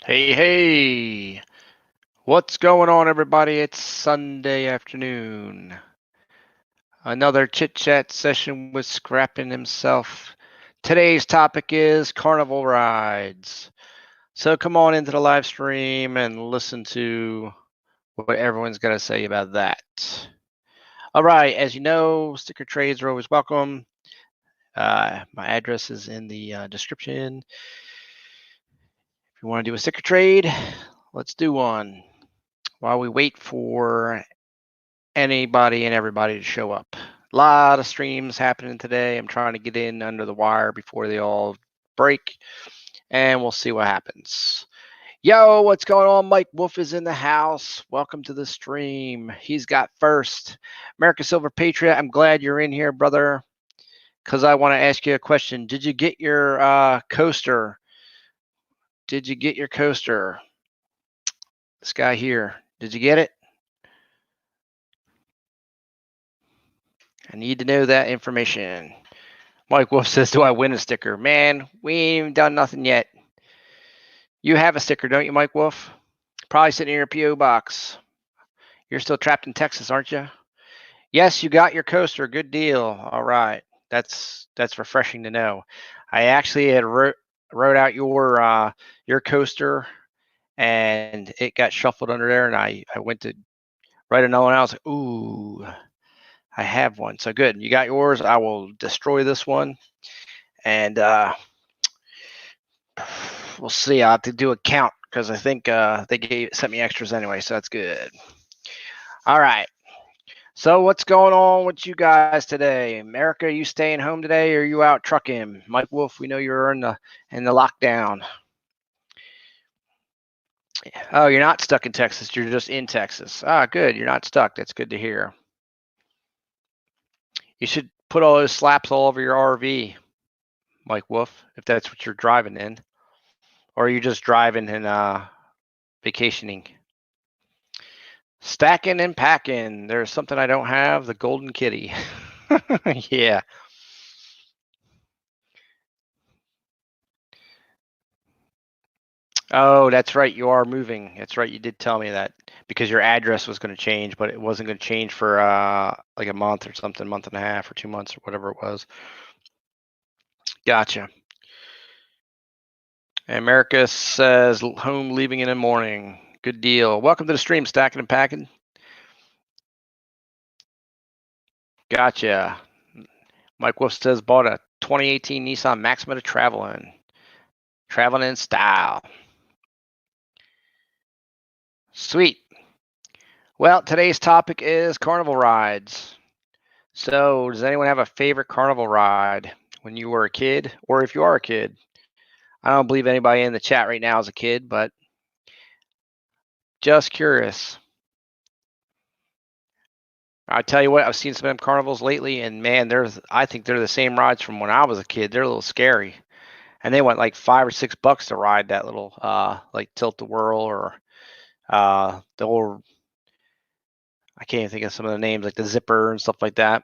Hey, hey, what's going on, everybody? It's Sunday afternoon. Another chit chat session with Scrappin' himself. Today's topic is carnival rides. So come on into the live stream and listen to what everyone's got to say about that. All right, as you know, sticker trades are always welcome. My address is in the description. If you want to do a sticker trade, let's do one while we wait for anybody and everybody to show up. A lot of streams happening today. I'm trying to get in under the wire before they all break, and we'll see what happens. Yo, what's going on? Mike Wolf is in the house. Welcome to the stream. He's got first. America Silver Patriot, I'm glad you're in here, brother, because I want to ask you a question. Did you get your coaster? Did you get your coaster? This guy here. Did you get it? I need to know that information. Mike Wolf says, do I win a sticker? Man, we ain't even done nothing yet. You have a sticker, don't you, Mike Wolf? Probably sitting in your P.O. box. You're still trapped in Texas, aren't you? Yes, you got your coaster. Good deal. All right. That's refreshing to know. I actually had wrote out your coaster, and it got shuffled under there, and I went to write another one. I was like, ooh, I have one. So good. You got yours. I will destroy this one. And we'll see. I'll have to do a count because I think they sent me extras anyway, so that's good. All right. So what's going on with you guys today? America, are you staying home today or are you out trucking? Mike Wolf, we know you're in the lockdown. Oh, you're not stuck in Texas. You're just in Texas. Ah, good. You're not stuck. That's good to hear. You should put all those slaps all over your RV, Mike Wolf, if that's what you're driving in. Or are you just driving and vacationing? Stacking and packing. There's something I don't have, the golden kitty. Yeah. Oh, that's right. You are moving. That's right. You did tell me that because your address was going to change, but it wasn't going to change for like a month or something, month and a half or 2 months or whatever it was. Gotcha. America says home leaving in the morning. Good deal. Welcome to the stream, Stacking and Packing. Gotcha. Mike Wolf says bought a 2018 Nissan Maxima to travel in. Traveling in style. Sweet. Well, today's topic is carnival rides. So, does anyone have a favorite carnival ride when you were a kid, or if you are a kid? I don't believe anybody in the chat right now is a kid, but just curious. I tell you what, I've seen some of them carnivals lately, and man, I think they're the same rides from when I was a kid. They're a little scary, and they went like $5 or $6 to ride that little like tilt the whirl or the old. I can't even think of some of the names like the zipper and stuff like that.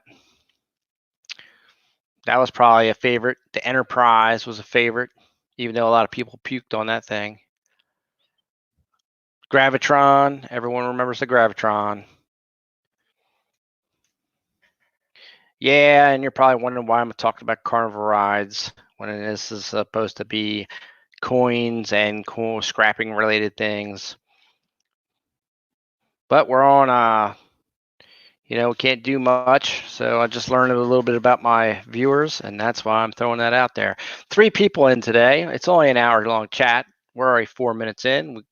That was probably a favorite. The Enterprise was a favorite, even though a lot of people puked on that thing. Gravitron, everyone remembers the Gravitron. Yeah, and you're probably wondering why I'm talking about carnival rides when this is supposed to be coins and cool scrapping related things. But we're on we can't do much, so I just learned a little bit about my viewers, and that's why I'm throwing that out there. 3 people in today. It's only an hour-long chat. We're already 4 minutes in. We're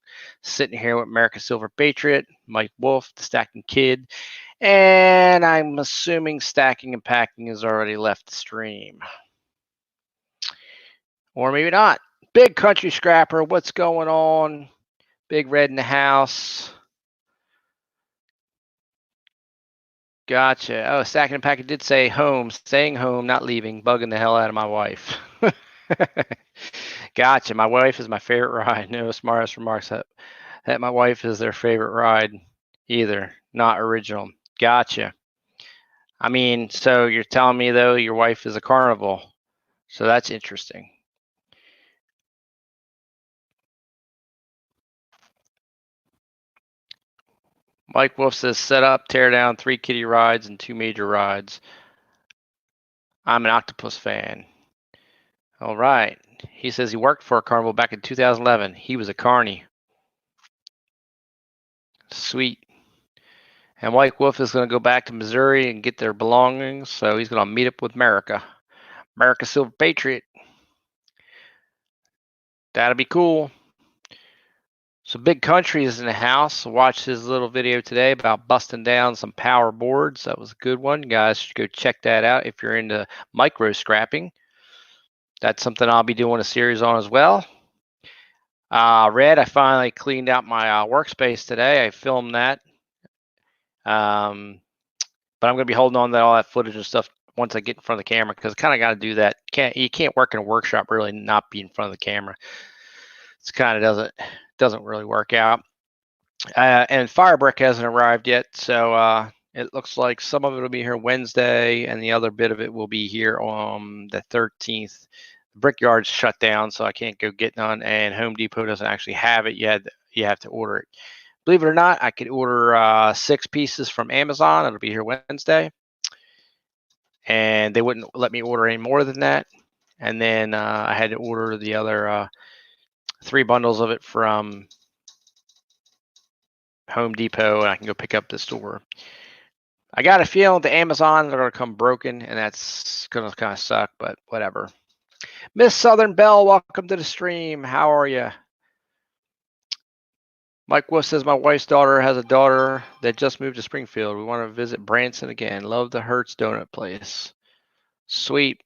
sitting here with America Silver Patriot, Mike Wolf, the Stacking Kid, and I'm assuming Stacking and Packing has already left the stream. Or maybe not. Big Country Scrapper, what's going on? Big Red in the house. Gotcha. Oh, Stacking and Packing did say home, staying home, not leaving, bugging the hell out of my wife. Gotcha. My wife is my favorite ride. No smartest remarks that my wife is their favorite ride either. Not original. Gotcha. I mean, so you're telling me though your wife is a carnival. So that's interesting. Mike Wolf says set up, tear down, 3 kiddie rides and 2 major rides. I'm an octopus fan. All right. He says he worked for a carnival back in 2011. He was a carny. Sweet. And Mike Wolf is going to go back to Missouri and get their belongings, so he's going to meet up with America. America Silver Patriot. That'll be cool. So Big Country is in the house. Watched his little video today about busting down some power boards. That was a good one. You guys should go check that out if you're into micro scrapping. That's something I'll be doing a series on as well. Red, I finally cleaned out my workspace today. I filmed that. But I'm going to be holding on to all that footage and stuff once I get in front of the camera, because I kind of got to do that. You can't work in a workshop really not be in front of the camera. It's kind of doesn't really work out. And Firebrick hasn't arrived yet, so it looks like some of it will be here Wednesday, and the other bit of it will be here on the 13th. The Brickyard's shut down, so I can't go get none, and Home Depot doesn't actually have it yet. You have to order it. Believe it or not, I could order 6 pieces from Amazon. It'll be here Wednesday, and they wouldn't let me order any more than that. And then I had to order the other 3 bundles of it from Home Depot, and I can go pick up the store. I got a feeling the Amazon are going to come broken, and that's going to kind of suck, but whatever. Miss Southern Belle, welcome to the stream. How are you? Mike Wolf says, my wife's daughter has a daughter that just moved to Springfield. We want to visit Branson again. Love the Hertz Donut place. Sweet.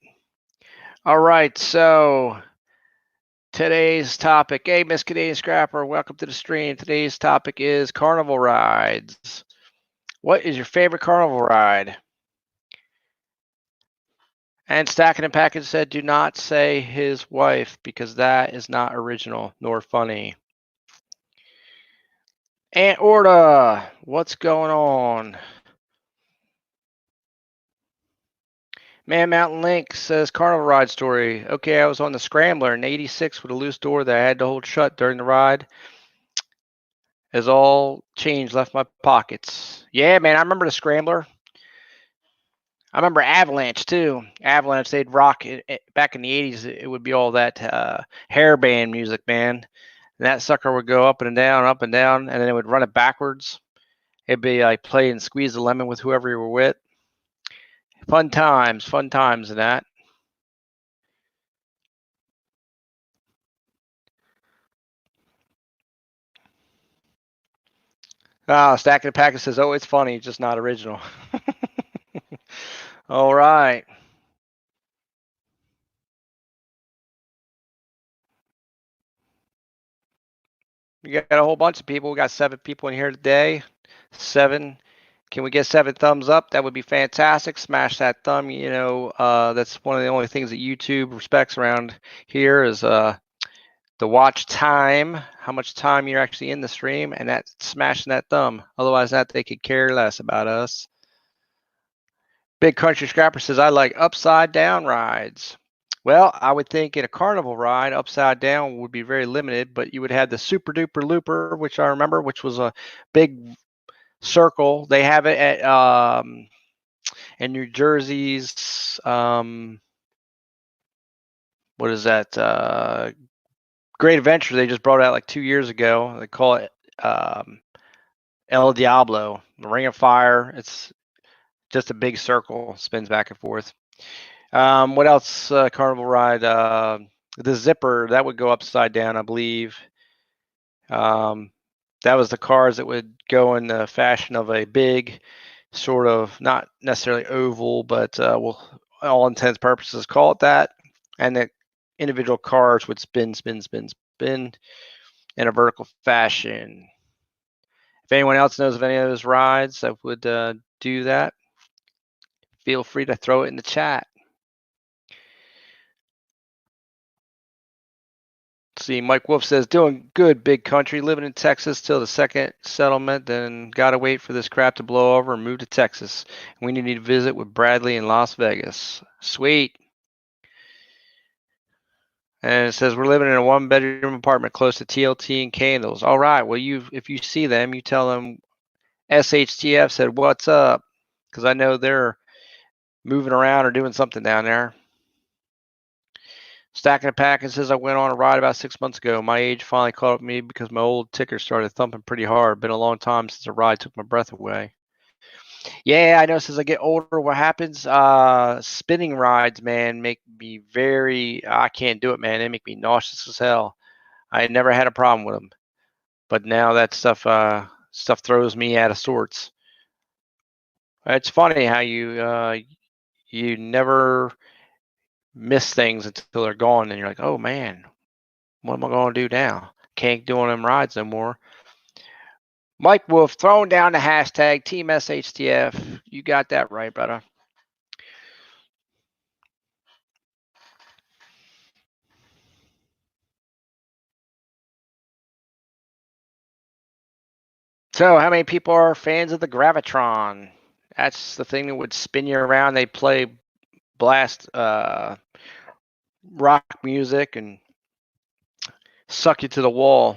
All right, so today's topic. Hey, Miss Canadian Scrapper, welcome to the stream. Today's topic is carnival rides. What is your favorite carnival ride? And Stacking and Package said, do not say his wife, because that is not original nor funny. Aunt Orta, what's going on? Man Mountain Link says, carnival ride story. Okay, I was on the Scrambler in 86 with a loose door that I had to hold shut during the ride. As all change left my pockets. Yeah, man, I remember the Scrambler. I remember Avalanche too. Avalanche, they'd rock it back in the 80s. It would be all that hair band music, man. And that sucker would go up and down, and then it would run it backwards. It'd be like playing Squeeze the Lemon with whoever you were with. Fun times in that. Stacking the Package says, oh, it's funny, just not original. All right. We got a whole bunch of people. We got 7 people in here today. 7. Can we get 7 thumbs up? That would be fantastic. Smash that thumb. You know, that's one of the only things that YouTube respects around here is the watch time, how much time you're actually in the stream, and that smashing that thumb. Otherwise, that they could care less about us. Big Country Scrapper says, I like upside down rides. Well, I would think in a carnival ride, upside down would be very limited, but you would have the Super Duper Looper, which I remember, which was a big circle. They have it at in New Jersey's what is that? Great Adventure. They just brought it out like 2 years ago. They call it El Diablo, the Ring of Fire. It's just a big circle, spins back and forth. What else? Carnival ride. The Zipper, that would go upside down, I believe. That was the cars that would go in the fashion of a big, sort of not necessarily oval, but we'll all intents purposes call it that. And the individual cars would spin in a vertical fashion. If anyone else knows of any of those rides that would do that, feel free to throw it in the chat. See, Mike Wolf says, doing good, Big Country, living in Texas till the second settlement, then got to wait for this crap to blow over and move to Texas. We need to visit with Bradley in Las Vegas. Sweet. And it says, we're living in a 1-bedroom apartment close to TLT and Candles. All right, well, if you see them, you tell them SHTF said, "What's up?" Because I know they're moving around or doing something down there. Stacking a pack and says, "I went on a ride about 6 months ago. My age finally caught up with me because my old ticker started thumping pretty hard. Been a long time since a ride took my breath away." Yeah, I know. As I get older, what happens? Spinning rides, man, make me very. I can't do it, man. They make me nauseous as hell. I never had a problem with them, but now that stuff throws me out of sorts. It's funny how you never miss things until they're gone, and you're like, oh man, what am I going to do now? Can't do on them rides no more. Mike Wolf throwing down the hashtag Team SHTF. You got that right, brother. So, how many people are fans of the Gravitron? That's the thing that would spin you around. They play blast rock music and suck you to the wall.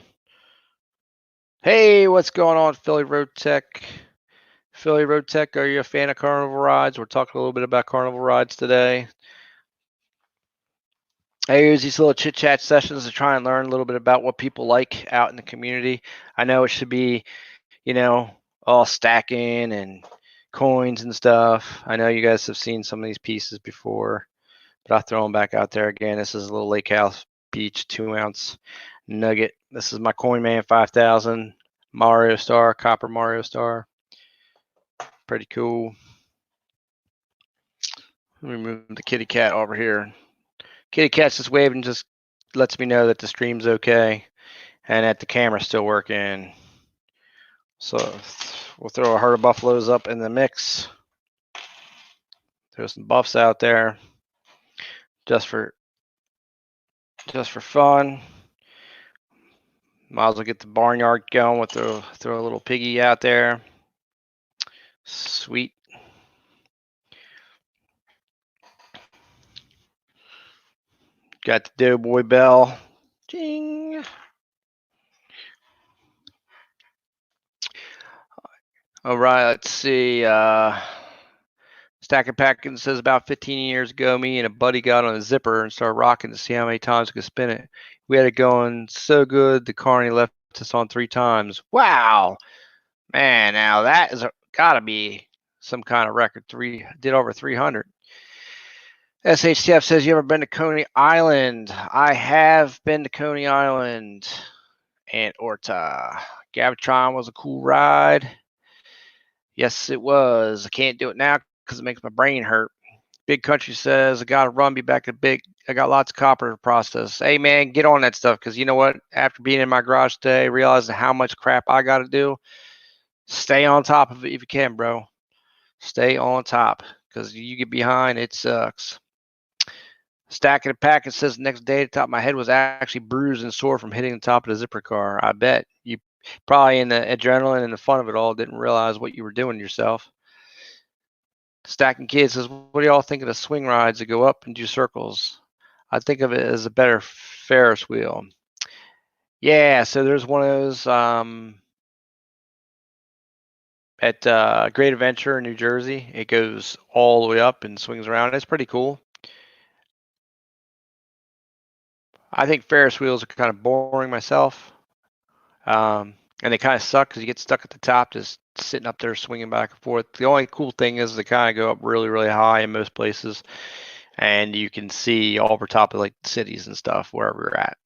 Hey, what's going on, Philly Road Tech? Philly Road Tech, are you a fan of carnival rides? We're talking a little bit about carnival rides today. I use these little chit chat sessions to try and learn a little bit about what people like out in the community. I know it should be, all stacking and coins and stuff. I know you guys have seen some of these pieces before, but I'll throw them back out there again. This is a little Lake House Beach 2-ounce nugget. This is my Coin Man 5000 Mario Star, Copper Mario Star. Pretty cool. Let me move the kitty cat over here. Kitty cat's just waving, just lets me know that the stream's okay and that the camera's still working. So we'll throw a herd of buffaloes up in the mix. Throw some buffs out there just for fun. Might as well get the barnyard going. We'll throw a little piggy out there. Sweet. Got the Doughboy bell. Ding. All right, let's see. Stacking Packing says about 15 years ago, me and a buddy got on a zipper and started rocking to see how many times we could spin it. We had it going so good, the carney left us on 3 times. Wow, man! Now that is gotta be some kind of record. Did over 300. SHTF says, you ever been to Coney Island? I have been to Coney Island and Orta. Gavitron was a cool ride. Yes, it was. I can't do it now because it makes my brain hurt. Big Country says, I got to run, be back at big. I got lots of copper to process. Hey, man, get on that stuff because you know what? After being in my garage today, realizing how much crap I got to do, stay on top of it if you can, bro. Stay on top because you get behind, it sucks. Stacking a packet says the next day the top of my head was actually bruised and sore from hitting the top of the zipper car. I bet you probably in the adrenaline and the fun of it all didn't realize what you were doing to yourself. Stacking Kids says, what do y'all think of the swing rides that go up and do circles? I think of it as a better Ferris wheel. Yeah, so there's one of those at Great Adventure in New Jersey. It goes all the way up and swings around. It's pretty cool. I think Ferris wheels are kind of boring myself. And they kind of suck because you get stuck at the top just sitting up there swinging back and forth. The only cool thing is they kind of go up really, really high in most places. And you can see all over top of like the cities and stuff wherever you're at.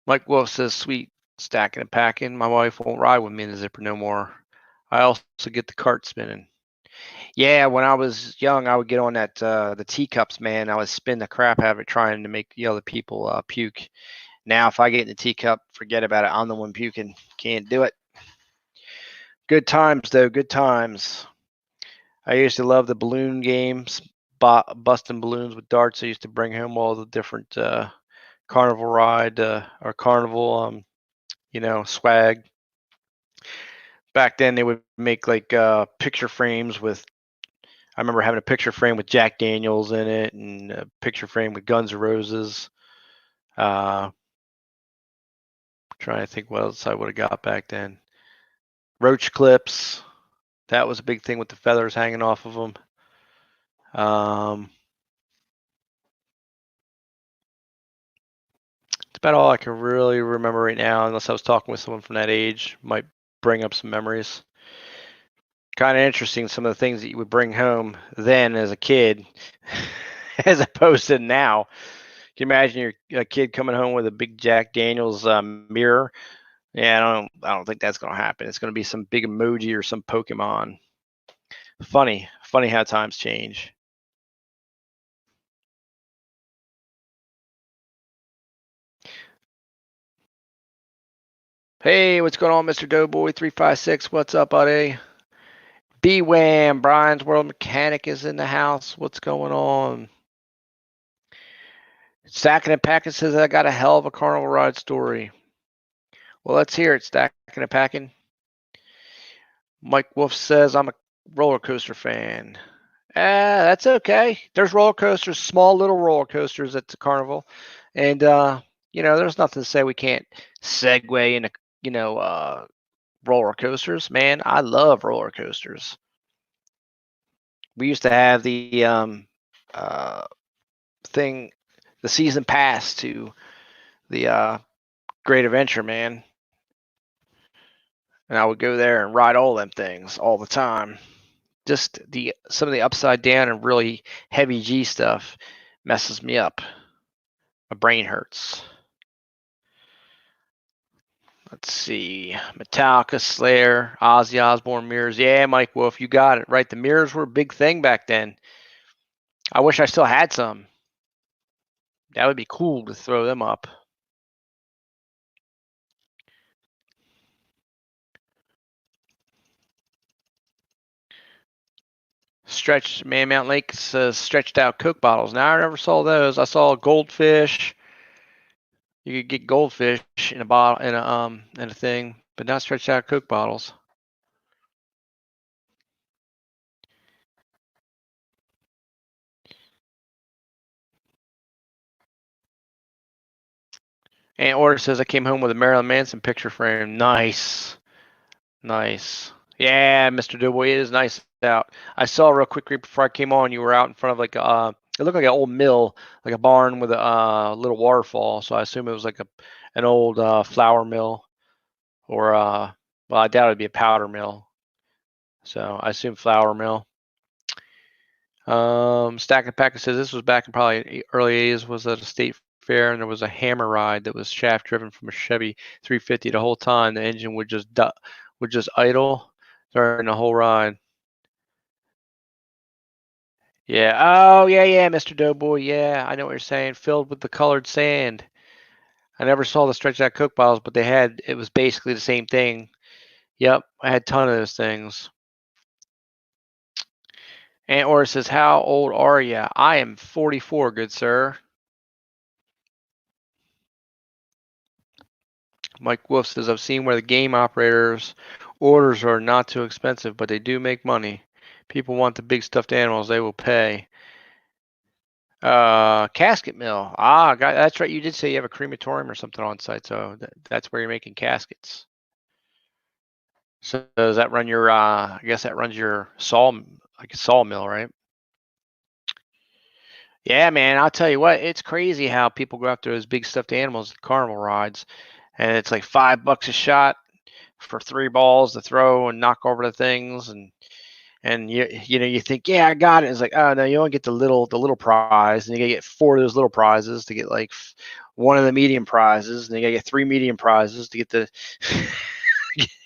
Mike Wolf says, sweet, stacking and packing. My wife won't ride with me in the zipper no more. I also get the cart spinning. Yeah, when I was young, I would get on that the teacups, man. I would spin the crap out of it trying to make the other people puke. Now, if I get in the teacup, forget about it. I'm the one puking. Can't do it. Good times, though. Good times. I used to love the balloon games, busting balloons with darts. I used to bring home all the different carnival ride or carnival, swag. Back then, they would make like picture frames with. I remember having a picture frame with Jack Daniels in it, and a picture frame with Guns N' Roses. Trying to think what else I would have got back then. Roach clips. That was a big thing with the feathers hanging off of them. It's about all I can really remember right now, unless I was talking with someone from that age. Might bring up some memories. Kind of interesting, some of the things that you would bring home then as a kid, as opposed to now. Can you imagine a kid coming home with a big Jack Daniels mirror? Yeah, I don't think that's gonna happen. It's gonna be some big emoji or some Pokemon. Funny how times change. Hey, what's going on, Mr. Doughboy 356? What's up, buddy? B-Wham, Brian's World Mechanic is in the house. What's going on? Stacking and Packing says I got a hell of a carnival ride story. Well, let's hear it, Stacking and Packing. Mike Wolf says I'm a roller coaster fan. That's okay. There's roller coasters, small little roller coasters at the carnival, and there's nothing to say we can't segue into roller coasters. Man, I love roller coasters. We used to have the uh, thing, the season pass to the Great Adventure, man, and I would go there and ride all them things all the time. Just some of the upside down and really heavy G stuff messes me up. My brain hurts. Let's see. Metallica, Slayer, Ozzy Osbourne mirrors. Yeah, Mike Wolf, you got it right. The mirrors were a big thing back then. I wish I still had some. That would be cool to throw them up. Stretched Man Mountain Lake says stretched out Coke bottles. Now I never saw those. I saw goldfish. You could get goldfish in a bottle in a thing, but not stretched out Coke bottles. And Order says I came home with a Marilyn Manson picture frame. Nice. Nice. Yeah, Mr. Dubois, it is nice out. I saw real quick before I came on, you were out in front of like it looked like an old mill, like a barn with a little waterfall. So I assume it was like an old flour mill, or well, I doubt it'd be a powder mill. So I assume flour mill. Stack and Packer says this was back in probably early 80s. Was at a state fair, and there was a hammer ride that was shaft driven from a Chevy 350. The whole time the engine would just idle during the whole ride. Yeah. Oh, yeah, Mr. Doughboy. Yeah, I know what you're saying. Filled with the colored sand. I never saw the stretched out Coke bottles, but it was basically the same thing. Yep, I had a ton of those things. Aunt Ora says, how old are you? I am 44, good sir. Mike Wolf says, I've seen where the game operators' orders are not too expensive, but they do make money. People want the big stuffed animals, they will pay. Casket mill. That's right. You did say you have a crematorium or something on site, so that's where you're making caskets. So does that run your? I guess that runs your like a sawmill, right? Yeah, man. I'll tell you what. It's crazy how people go after those big stuffed animals at carnival rides, and it's like $5 a shot for 3 balls to throw and knock over the things, and you think, yeah, I got it. It's like, oh no, you only get the little prize, and you gotta get 4 of those little prizes to get like one of the medium prizes, and you gotta get 3 medium prizes to get the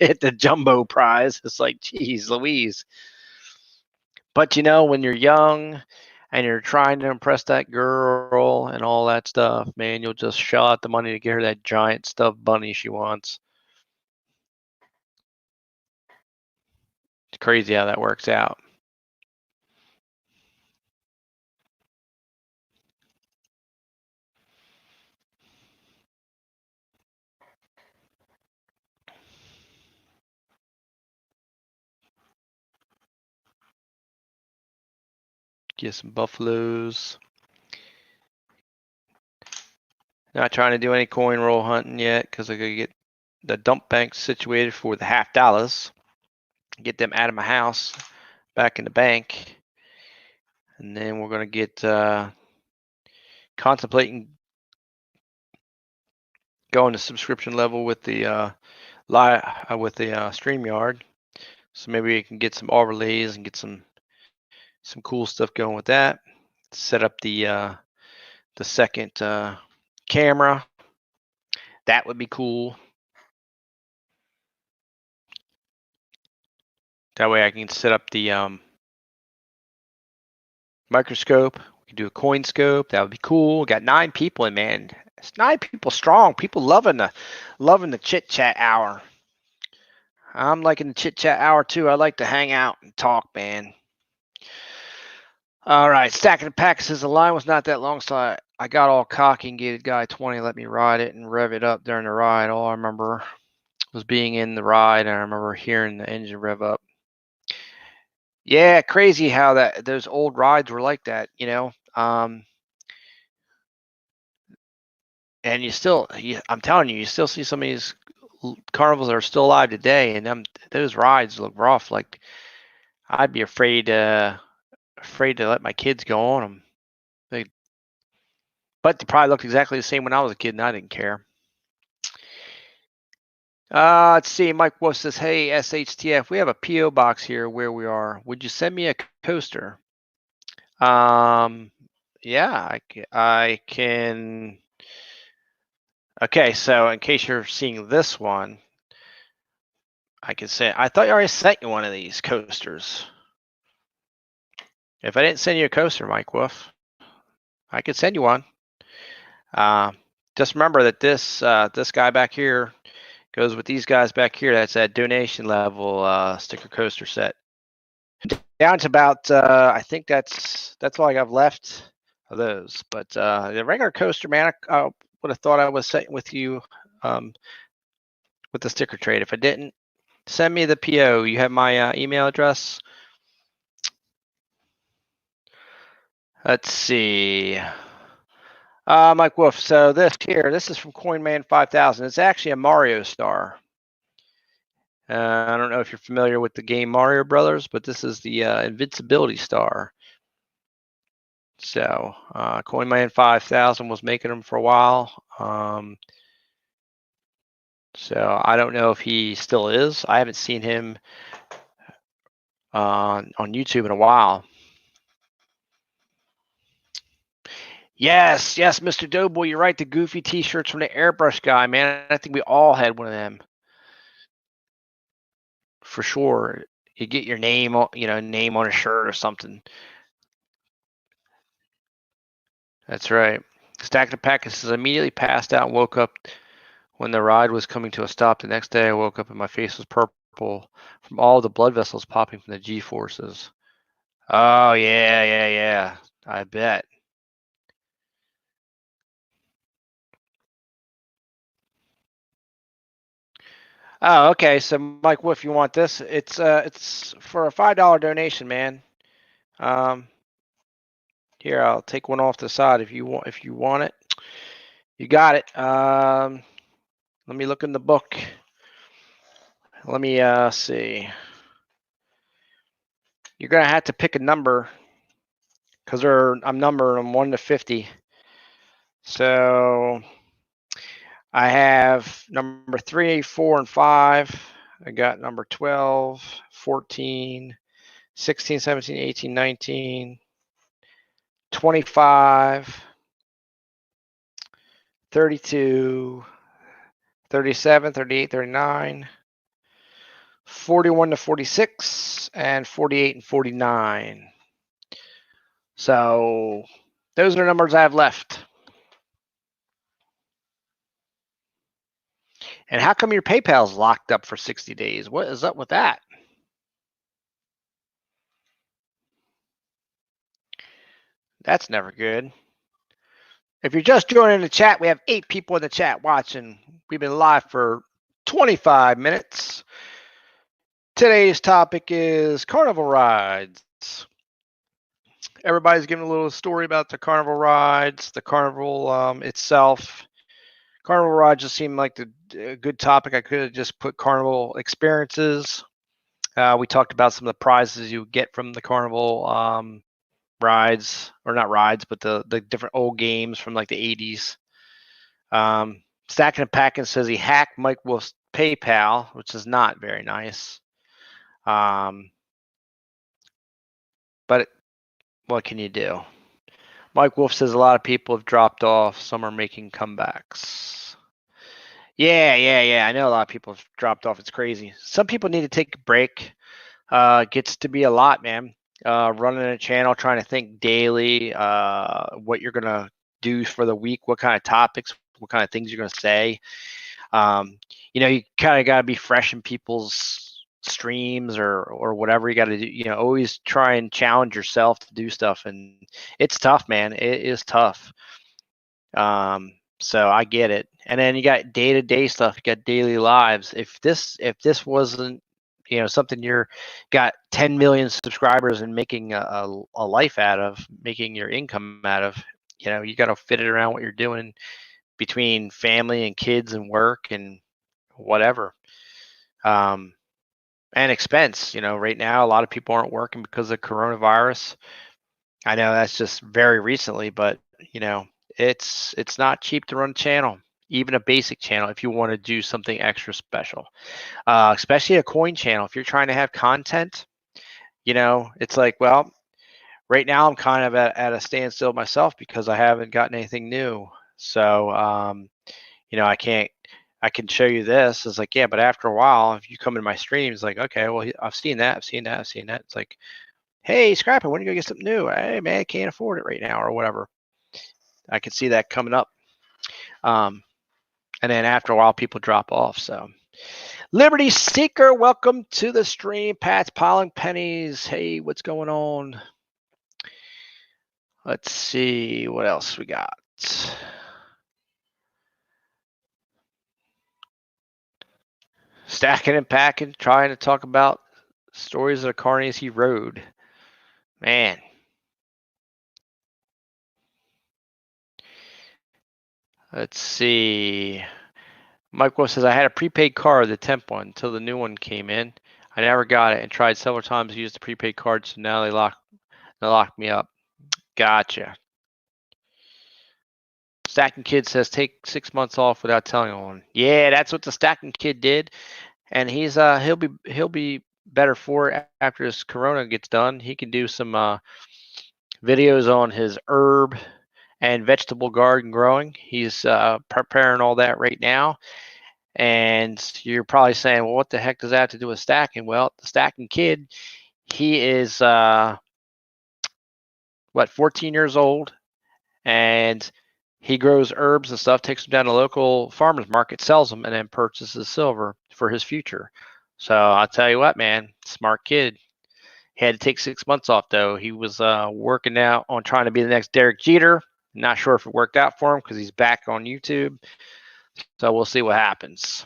get the jumbo prize. It's like, geez, Louise. But when you're young and you're trying to impress that girl and all that stuff, man, you'll just shell out the money to get her that giant stuffed bunny she wants. It's crazy how that works out. Get some buffaloes. Not trying to do any coin roll hunting yet because I gotta get the dump bank situated for the $50. get them out of my house, back in the bank, and then we're going to get contemplating going to subscription level with the StreamYard. So maybe we can get some overlays and get some cool stuff going with that. Set up the second camera. That would be cool. That way I can set up the microscope. We can do a coin scope. That would be cool. Got 9 people in, man. It's 9 people strong. People loving the chit chat hour. I'm liking the chit chat hour too. I like to hang out and talk, man. All right, stacking the pack says the line was not that long, so I got all cocky and gave the guy 20, let me ride it and rev it up during the ride. All I remember was being in the ride, and I remember hearing the engine rev up. Yeah, crazy how those old rides were like that, you know. And I'm telling you, you still see some of these carnivals that are still alive today, and those rides look rough. Like I'd be afraid to let my kids go on them. But they probably looked exactly the same when I was a kid, and I didn't care. Let's see. Mike Wolf says, "Hey SHTF, we have a PO box here where we are. Would you send me a coaster?" Yeah, I can. Okay, so in case you're seeing this one, I can say I thought you already sent you one of these coasters. If I didn't send you a coaster, Mike Wolf, I could send you one. Just remember that this guy back here goes with these guys back here. That's that donation level sticker coaster set. Down to about I think that's all I have left of those. But the regular coaster, man, I would have thought I was setting with you with the sticker trade. If I didn't, send me the PO. You have my email address. Let's see. Mike Wolf. So this is from CoinMan 5000. It's actually a Mario star. I don't know if you're familiar with the game Mario Brothers, but this is the invincibility star. So CoinMan 5000 was making them for a while. So I don't know if he still is. I haven't seen him on YouTube in a while. Yes, Mr. Doughboy, you're right. The goofy T-shirts from the airbrush guy, man. I think we all had one of them. For sure. You get your name on, name on a shirt or something. That's right. Stacked the packets is immediately passed out and woke up when the ride was coming to a stop. The next day I woke up and my face was purple from all the blood vessels popping from the G-forces. Oh, yeah. I bet. Oh, okay. So, Mike Wolf, you want this? It's for a $5 donation, man. Here, I'll take one off the side if you want it. You got it. Let me look in the book. Let me see. You're gonna have to pick a number because I'm numbering them 1 to 50. So I have number 3, 4, and 5. I got number 12, 14, 16, 17, 18, 19, 25, 32, 37, 38, 39, 41 to 46, and 48 and 49. So those are the numbers I have left. And how come your PayPal's locked up for 60 days? What is up with that? That's never good. If you're just joining the chat, we have 8 people in the chat watching. We've been live for 25 minutes. Today's topic is carnival rides. Everybody's giving a little story about the carnival rides, the carnival itself. Carnival rides just seemed like a good topic. I could have just put carnival experiences. We talked about some of the prizes you get from the carnival rides, or not rides, but the different old games from like the 80s. Stacking and Packing says he hacked Mike Wolf's PayPal, which is not very nice. But what can you do? Mike Wolf says a lot of people have dropped off. Some are making comebacks. Yeah. I know a lot of people have dropped off. It's crazy. Some people need to take a break. Gets to be a lot, man. Running a channel, trying to think daily, what you're gonna do for the week, what kind of topics, what kind of things you're gonna say. You kind of got to be fresh in people's streams or whatever you got to do. Always try and challenge yourself to do stuff, and it's tough, man. It is tough. So I get it. And then you got day-to-day stuff. You got daily lives. If this wasn't something you're got 10 million subscribers and making a life out of, making your income out of, you got to fit it around what you're doing between family and kids and work and whatever. And expense. Right now a lot of people aren't working because of coronavirus. I know that's just very recently, but it's not cheap to run a channel, even a basic channel, if you want to do something extra special, especially a coin channel. If you're trying to have content, it's like, well, right now I'm kind of at a standstill myself because I haven't gotten anything new. So I can show you this. It's like, yeah, but after a while, if you come in my streams, like, okay, well, I've seen that. It's like, hey, Scrappy, when are you gonna get something new? Hey, man, I can't afford it right now, or whatever. I can see that coming up. And then after a while, people drop off. So, Liberty Seeker, welcome to the stream. Pat's piling pennies. Hey, what's going on? Let's see what else we got. Stacking and Packing, trying to talk about stories of the carnies he rode. Man. Let's see. Michael says, I had a prepaid card, the temp one, until the new one came in. I never got it and tried several times to use the prepaid card, so now they locked me up. Gotcha. Stacking Kid says, take 6 months off without telling anyone. Yeah, that's what the Stacking Kid did, and he'll be better for it after this corona gets done. He can do some videos on his herb and vegetable garden growing. He's preparing all that right now. And you're probably saying, well, what the heck does that have to do with stacking? Well, the Stacking Kid, he is 14 years old, and he grows herbs and stuff, takes them down to local farmers market, sells them, and then purchases silver for his future. So I'll tell you what, man, smart kid. He had to take 6 months off, though. He was working out on trying to be the next Derek Jeter. Not sure if it worked out for him because he's back on YouTube. So we'll see what happens.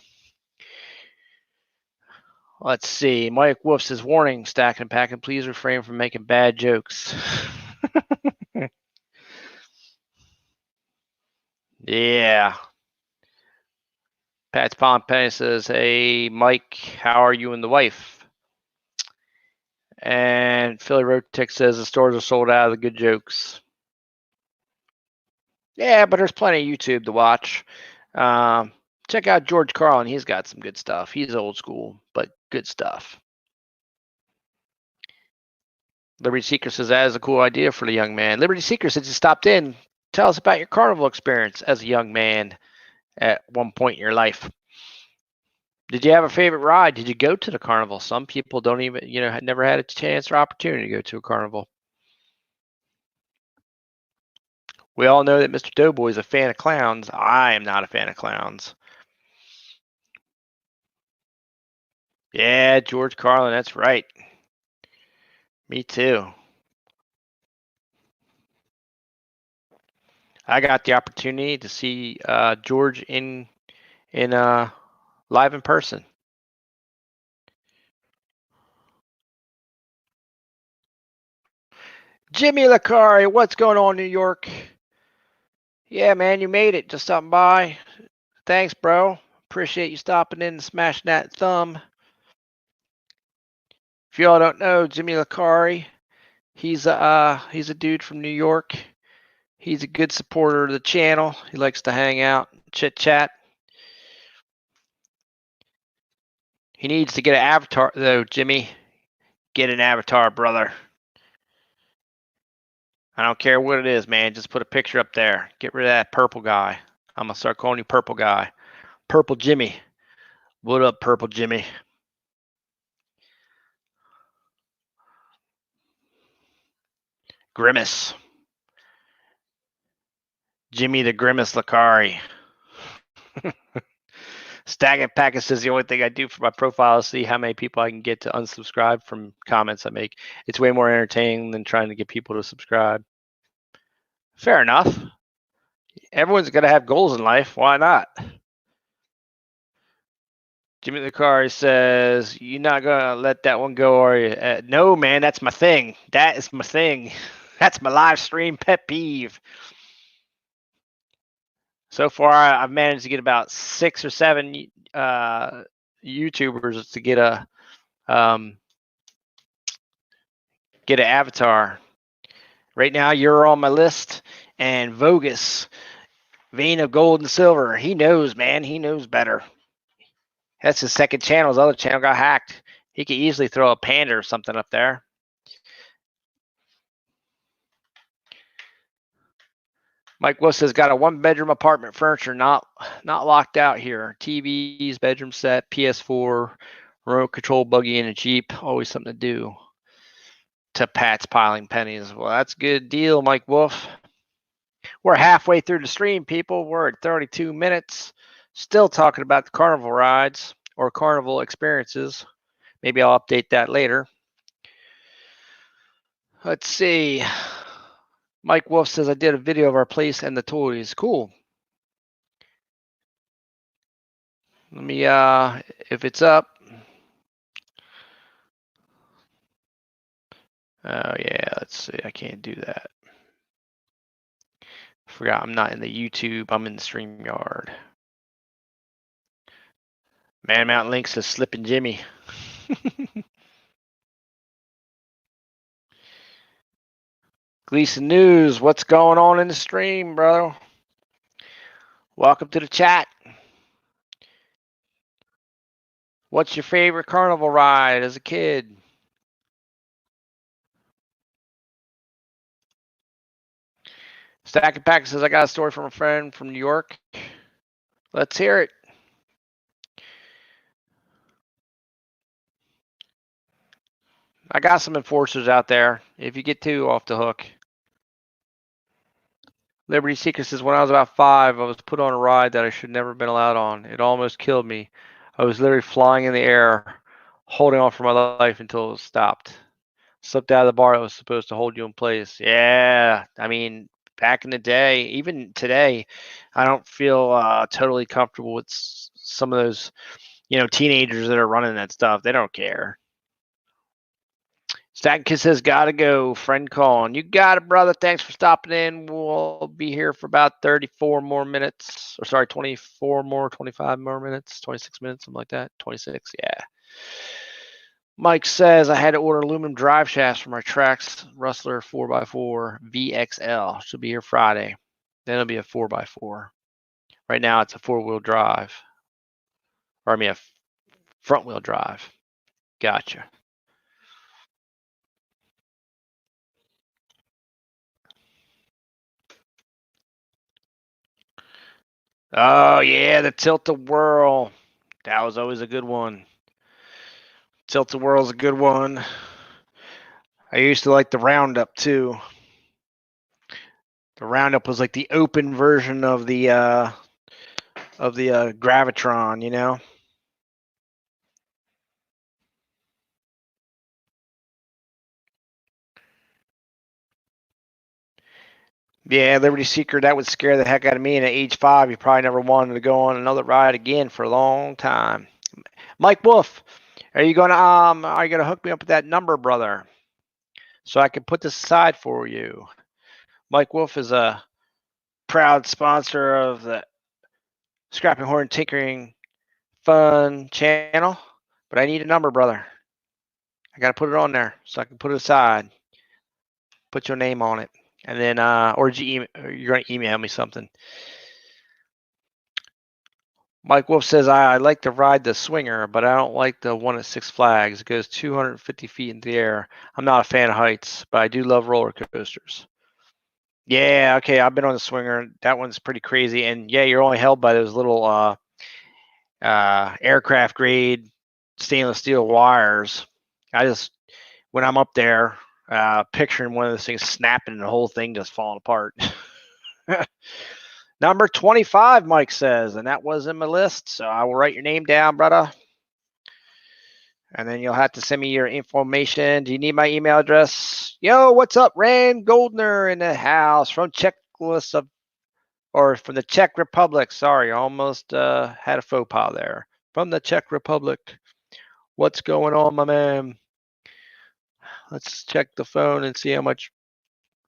Let's see. Mike Wolf says, warning, Stacking and Packing, please refrain from making bad jokes. Yeah. Pat's Pompey says, hey, Mike, how are you and the wife? And Philly Rotex says, the stores are sold out of the good jokes. Yeah, but there's plenty of YouTube to watch. Check out George Carlin. He's got some good stuff. He's old school, but good stuff. Liberty Seeker says, that is a cool idea for the young man. Liberty Seeker, since you stopped in, tell us about your carnival experience as a young man at one point in your life. Did you have a favorite ride? Did you go to the carnival? Some people don't even, had never had a chance or opportunity to go to a carnival. We all know that Mr. Doughboy is a fan of clowns. I am not a fan of clowns. Yeah, George Carlin, that's right. Me too. I got the opportunity to see George in live in person. Jimmy Lacari, what's going on, New York? Yeah, man, you made it. Just stopping by. Thanks, bro. Appreciate you stopping in and smashing that thumb. If y'all don't know, Jimmy Lacari, he's a dude from New York. He's a good supporter of the channel. He likes to hang out, chit chat. He needs to get an avatar though, Jimmy. Get an avatar, brother. I don't care what it is, man. Just put a picture up there. Get rid of that purple guy. I'm gonna start calling you Purple Guy. Purple Jimmy. What up, Purple Jimmy? Grimace. Jimmy the Grimace Lacari. Stacking Packets is the only thing I do for my profile is see how many people I can get to unsubscribe from comments I make. It's way more entertaining than trying to get people to subscribe. Fair enough. Everyone's got to have goals in life. Why not? Jimmy Lacari says, "You're not gonna let that one go, are you?" No, man. That's my thing. That is my thing. That's my live stream pet peeve. So far, I've managed to get about 6 or 7 YouTubers to get an avatar. Right now, you're on my list, and Vogus, Vein of Gold and Silver. He knows, man. He knows better. That's his second channel. His other channel got hacked. He could easily throw a panda or something up there. Mike Wolf says, got a 1-bedroom apartment, furniture not locked out here. TVs, bedroom set, PS4, remote control buggy, and a Jeep. Always something to do. To Pat's piling pennies. Well, that's a good deal, Mike Wolf. We're halfway through the stream, people. We're at 32 minutes. Still talking about the carnival rides or carnival experiences. Maybe I'll update that later. Let's see. Mike Wolf says, I did a video of our place and the toys. Cool. Let me, if it's up. Oh, yeah, let's see. I can't do that. I forgot I'm not in the YouTube. I'm in the StreamYard. Man Mountain Link says, Slippin' Jimmy. Gleason News, what's going on in the stream, bro? Welcome to the chat. What's your favorite carnival ride as a kid? Stack and Pack says, I got a story from a friend from New York. Let's hear it. I got some enforcers out there. If you get 2 off the hook. Liberty Seeker says, when I was about 5, I was put on a ride that I should never have been allowed on. It almost killed me. I was literally flying in the air, holding on for my life until it stopped. Slipped out of the bar that was supposed to hold you in place. Yeah, I mean, back in the day, even today, I don't feel totally comfortable with some of those, teenagers that are running that stuff. They don't care. Stackkiss says, gotta go. Friend calling. You got it, brother. Thanks for stopping in. We'll be here for about 34 more minutes. Or sorry, 24 more, 25 more minutes, 26 minutes, something like that. 26, yeah. Mike says, I had to order aluminum drive shafts for my Trax Rustler 4x4 VXL. Should be here Friday. Then it'll be a 4x4. Right now it's a 4-wheel drive. Or I mean a front-wheel drive. Gotcha. Oh, yeah, the Tilt-A-Whirl. That was always a good one. Tilt-A-Whirl's a good one. I used to like the Roundup, too. The Roundup was like the open version of the Gravitron, you know? Yeah, Liberty Seeker, that would scare the heck out of me. And at age 5, you probably never wanted to go on another ride again for a long time. Mike Wolf, are you gonna hook me up with that number, brother? So I can put this aside for you. Mike Wolf is a proud sponsor of the Scrapping Horn Tinkering Fun channel, but I need a number, brother. I got to put it on there so I can put it aside. Put your name on it. And then, or you're going to email me something. Mike Wolf says, I like to ride the swinger, but I don't like the one at Six Flags. It goes 250 feet in the air. I'm not a fan of heights, but I do love roller coasters. Yeah, okay, I've been on the swinger. That one's pretty crazy. And yeah, you're only held by those little aircraft grade stainless steel wires. When I'm up there, picturing one of those things snapping and the whole thing just falling apart. Number 25, Mike says, and that was in my list. So I will write your name down, brother. And then you'll have to send me your information. Do you need my email address? Yo, what's up? Rand Goldner in the house from from the Czech Republic. Sorry, almost had a faux pas there. From the Czech Republic. What's going on, my man? Let's check the phone and see how much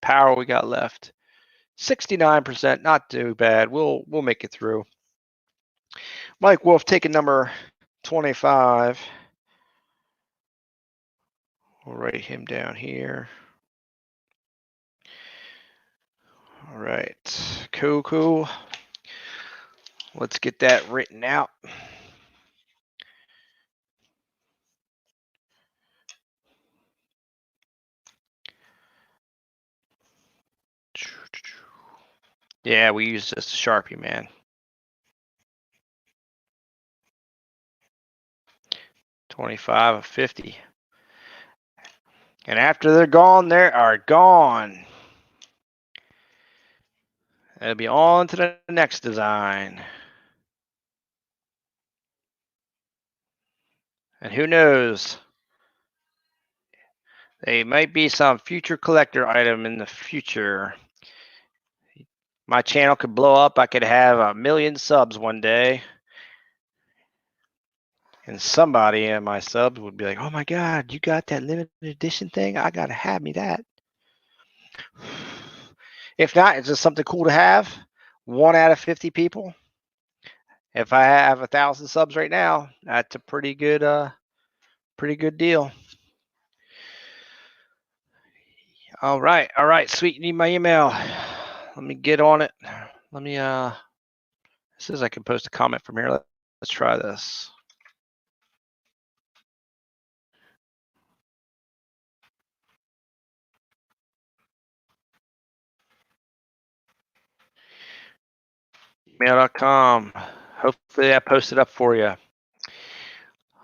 power we got left. 69%, not too bad. We'll make it through. Mike Wolf taking number 25. We'll write him down here. All right, cool. Let's get that written out. Yeah, we use this Sharpie, man. 25 of 50. And after they're gone, they are gone. It'll be on to the next design. And who knows? They might be some future collector item in the future. My channel could blow up. I could have 1 million subs one day. And somebody in my subs would be like, oh my God, you got that limited edition thing? I got to have me that. If not, it's just something cool to have. 1 out of 50 people. If I have 1,000 subs right now, that's a pretty good deal. All right, sweet. You need my email. Let me get on it. Let me it says I can post a comment from here. Let's try this. Email.com. Hopefully I posted up for you.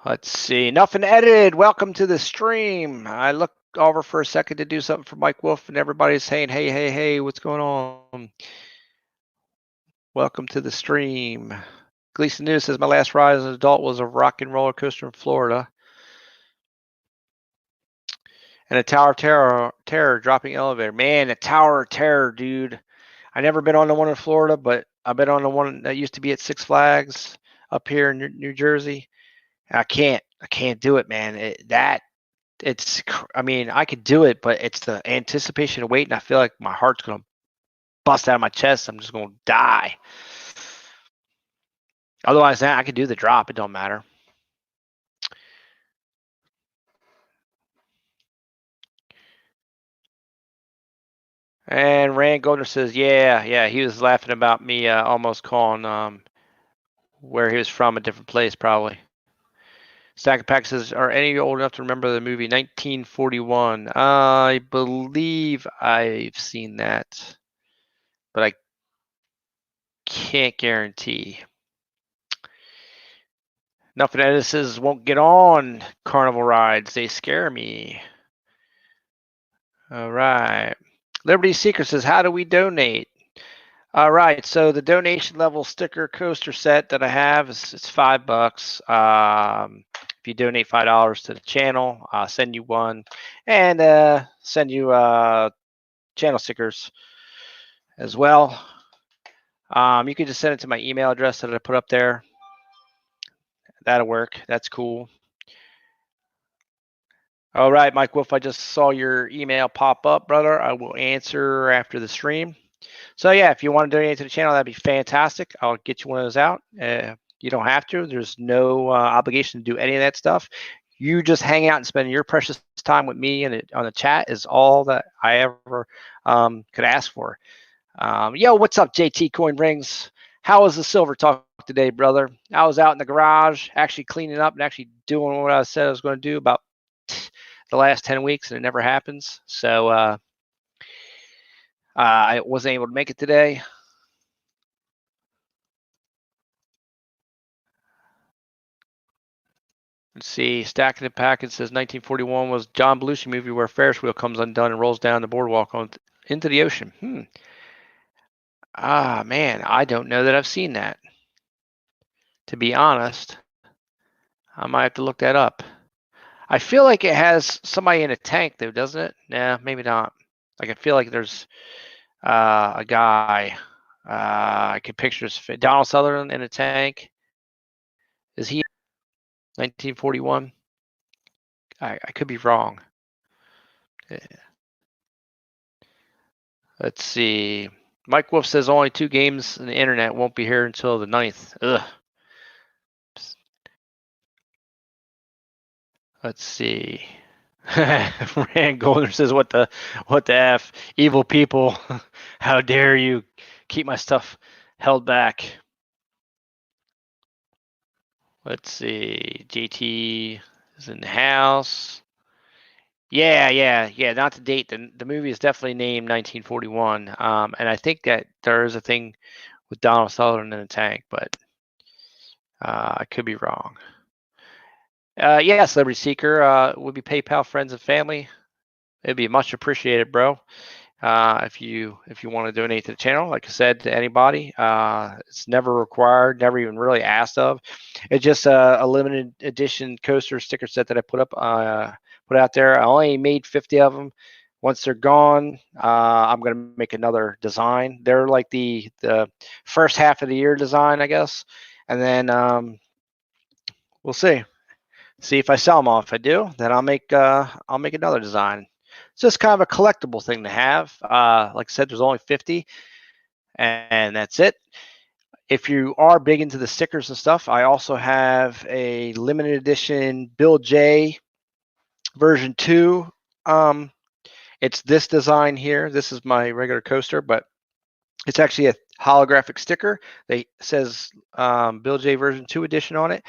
Let's see. Nothing edited. Welcome to the stream. I look over for a second to do something for Mike Wolf, and everybody's saying, hey, what's going on? Welcome to the stream. Gleason News says, my last ride as an adult was a rock and roller coaster in Florida. And a Tower of Terror dropping elevator. Man, a Tower of Terror, dude. I never been on the one in Florida, but I've been on the one that used to be at Six Flags up here in New Jersey. I can't do it, man. I could do it, but it's the anticipation of waiting. I feel like my heart's going to bust out of my chest. I'm just going to die. Otherwise, I could do the drop. It don't matter. And Rand Goldner says, yeah, he was laughing about me almost calling where he was from a different place, probably. Stack of Pack says, are any of you old enough to remember the movie 1941? I believe I've seen that, but I can't guarantee. Nothing Edis says, won't get on carnival rides. They scare me. All right. Liberty Seeker says, how do we donate? All right, so the donation level sticker coaster set that I have is it's $5. If you donate $5 to the channel, I'll send you one, and send you channel stickers as well. You can just send it to my email address that I put up there. That'll work. That's cool. All right, Mike Wolf, I just saw your email pop up, brother. I will answer after the stream. So yeah, if you want to donate to the channel, that'd be fantastic. I'll get you one of those out. You don't have to. There's no obligation to do any of that stuff. You just hanging out and spending your precious time with me and on the chat is all that I ever could ask for. Yo, what's up, JT Coin Rings? How was the silver talk today, brother? I was out in the garage actually cleaning up and actually doing what I said I was going to do about the last 10 weeks, and it never happens. So I wasn't able to make it today. Let's see. Stacking the Packet says 1941 was John Belushi movie where Ferris wheel comes undone and rolls down the boardwalk into the ocean. Ah, man, I don't know that I've seen that. To be honest, I might have to look that up. I feel like it has somebody in a tank, though, doesn't it? Nah, maybe not. Like, I feel like there's a guy. I can picture his face. Donald Sutherland in a tank. Is he 1941? I could be wrong. Let's see. Mike Wolf says only 2 games on the internet won't be here until the 9th. Ugh. Let's see. Rand Golden says, "What the f? Evil people! How dare you keep my stuff held back?" Let's see. JT is in the house. Yeah. Not to date. The movie is definitely named 1941. And I think that there is a thing with Donald Sutherland in the tank, but I could be wrong. Yeah, Celebrity Seeker would be PayPal friends and family. It'd be much appreciated, bro. If you want to donate to the channel, like I said to anybody, it's never required, never even really asked of. It's just a limited edition coaster sticker set that I put out there. I only made 50 of them. Once they're gone, I'm gonna make another design. They're like the first half of the year design, I guess, and then we'll see if I sell them all. If I do, then I'll make another design. It's just kind of a collectible thing to have. Like I said, there's only 50, and that's it. If you are big into the stickers and stuff, I also have a limited edition Bill J version 2. It's this design here. This is my regular coaster, but it's actually a holographic sticker. It says Bill J version 2 edition on it.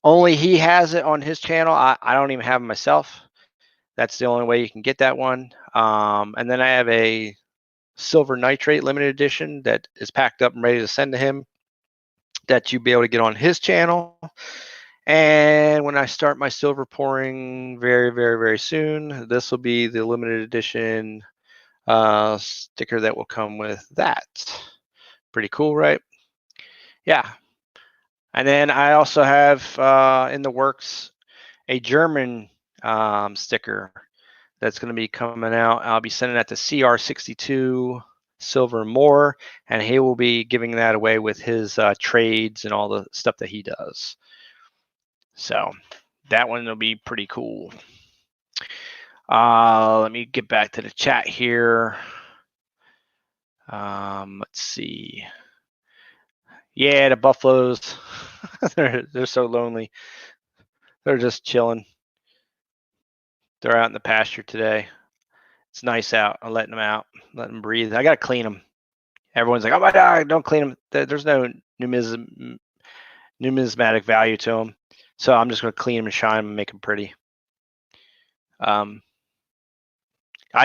Only he has it on his channel. I don't even have it myself. That's the only way you can get that one. And then I have a silver nitrate limited edition that is packed up and ready to send to him that you'll be able to get on his channel. And when I start my silver pouring very, very, very soon, this will be the limited edition sticker that will come with that. Pretty cool, right? Yeah. And then I also have in the works a German sticker that's going to be coming out. I'll be sending that to CR62 Silver More, and he will be giving that away with his trades and all the stuff that he does. So that one will be pretty cool. Let me get back to the chat here. Let's see. Yeah, the buffaloes, they're so lonely. They're just chilling. They're out in the pasture today. It's nice out. I'm letting them out, letting them breathe. I got to clean them. Everyone's like, "Oh my God, don't clean them." There's no numismatic value to them. So I'm just going to clean them and shine them and make them pretty. I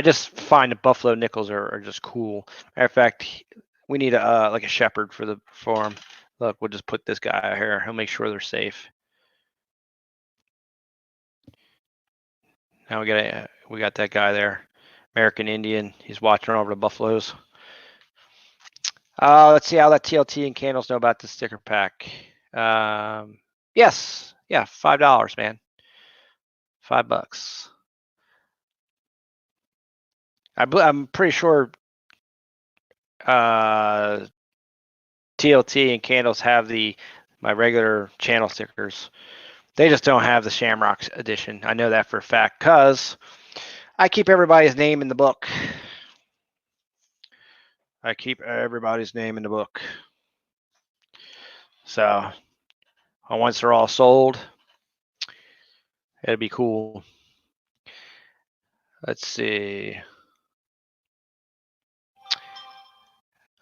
just find the buffalo nickels are just cool. Matter of fact, we need like a shepherd for the farm. Look, we'll just put this guy out here. He'll make sure they're safe. Now we got that guy there, American Indian. He's watching over the buffaloes. Let's see. I'll let TLT and Candles know about the sticker pack. Yes, yeah, $5, man. $5. I'm pretty sure TLT and Candles have my regular channel stickers. They just don't have the Shamrock edition. I know that for a fact because I keep everybody's name in the book. So once they're all sold, It'd be cool. Let's see.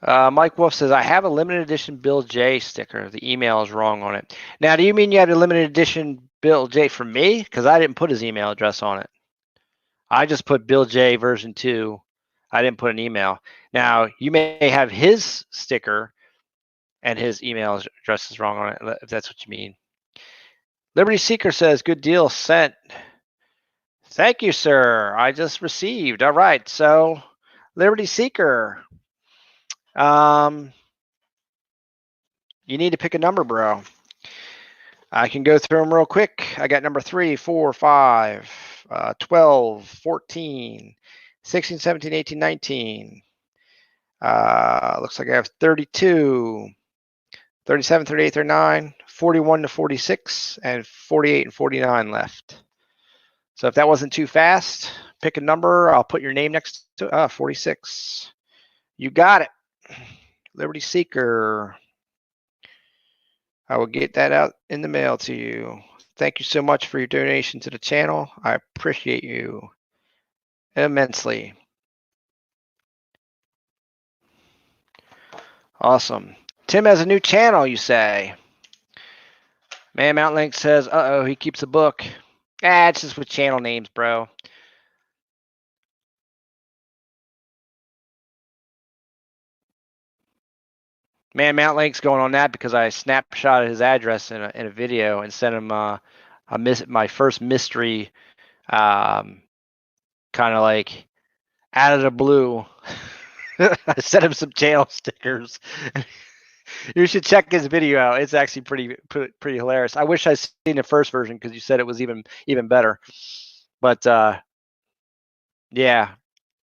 Mike Wolf says, I have a limited edition Bill J sticker. The email is wrong on it. Now, do you mean you had a limited edition Bill J for me? Because I didn't put his email address on it. I just put Bill J version 2. I didn't put an email. Now, you may have his sticker and his email address is wrong on it, if that's what you mean. Liberty Seeker says, good deal sent. Thank you, sir. I just received. All right. So, Liberty Seeker, you need to pick a number, bro. I can go through them real quick. I got number 3, 4, 5, 12, 14, 16, 17, 18, 19. Looks like I have 32, 37, 38, 39, 41 to 46, and 48 and 49 left. So if that wasn't too fast, pick a number. I'll put your name next to 46. You got it. Liberty Seeker. I will get that out in the mail to you. Thank you so much for your donation to the channel. I appreciate you immensely. Awesome. Tim has a new channel, you say? Man Mountain Link says, uh-oh, he keeps a book. It's just with channel names, bro. Man Mountain Link's going on that because I snapshotted his address in a video and sent him my first mystery, kind of like out of the blue. I sent him some channel stickers. You should check his video out. It's actually pretty hilarious. I wish I'd seen the first version because you said it was even better. But yeah,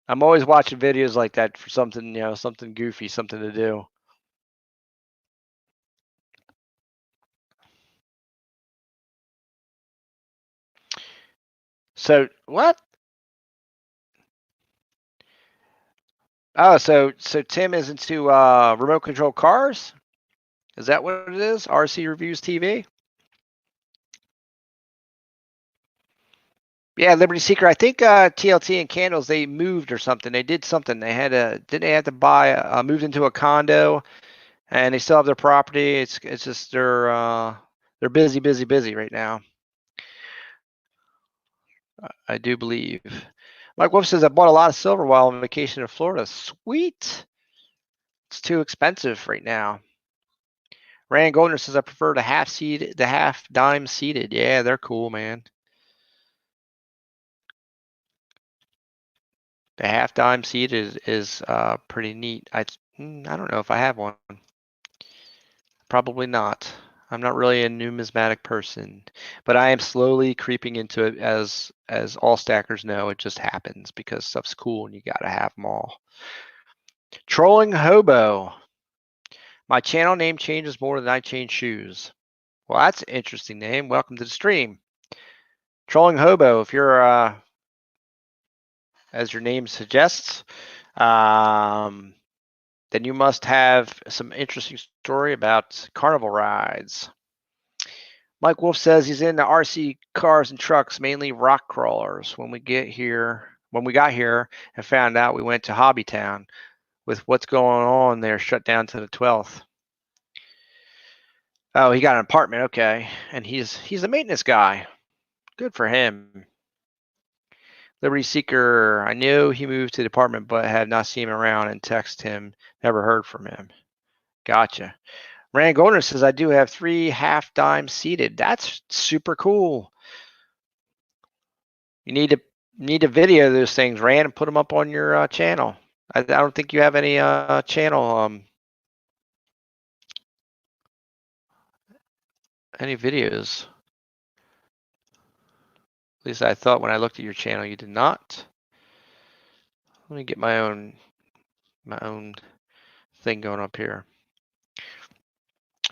I'm always watching videos like that for something, something goofy, something to do. So what? Oh, so Tim is into remote control cars? Is that what it is? RC Reviews TV? Yeah, Liberty Seeker. I think TLT and Candles, they moved or something. They did something. They had didn't they have to buy moved into a condo, and they still have their property. It's just they're busy right now. I do believe. Mike Wolf says I bought a lot of silver while on vacation in Florida. Sweet. It's too expensive right now. Rand Goldner says I prefer the half dime seated. Yeah, they're cool, man. The half dime seat is pretty neat. I don't know if I have one. Probably not. I'm not really a numismatic person, but I am slowly creeping into it as all stackers know. It just happens because stuff's cool and you gotta have them all. Trolling Hobo. My channel name changes more than I change shoes. Well, that's an interesting name. Welcome to the stream. Trolling Hobo, if you're as your name suggests, then you must have some interesting story about carnival rides. Mike Wolf says he's into RC cars and trucks, mainly rock crawlers. When we got here and found out, we went to Hobbytown. With what's going on there, shut down to the 12th. Oh, he got an apartment, okay, and he's a maintenance guy. Good for him. Liberty Seeker, I knew he moved to the apartment, but had not seen him around and text him. Never heard from him. Gotcha. Rand Goldner says I do have 3 half dimes seated. That's super cool. You need to video those things, Rand, and put them up on your channel. I don't think you have any channel any videos. At least I thought when I looked at your channel you did not. Let me get my own thing going up here.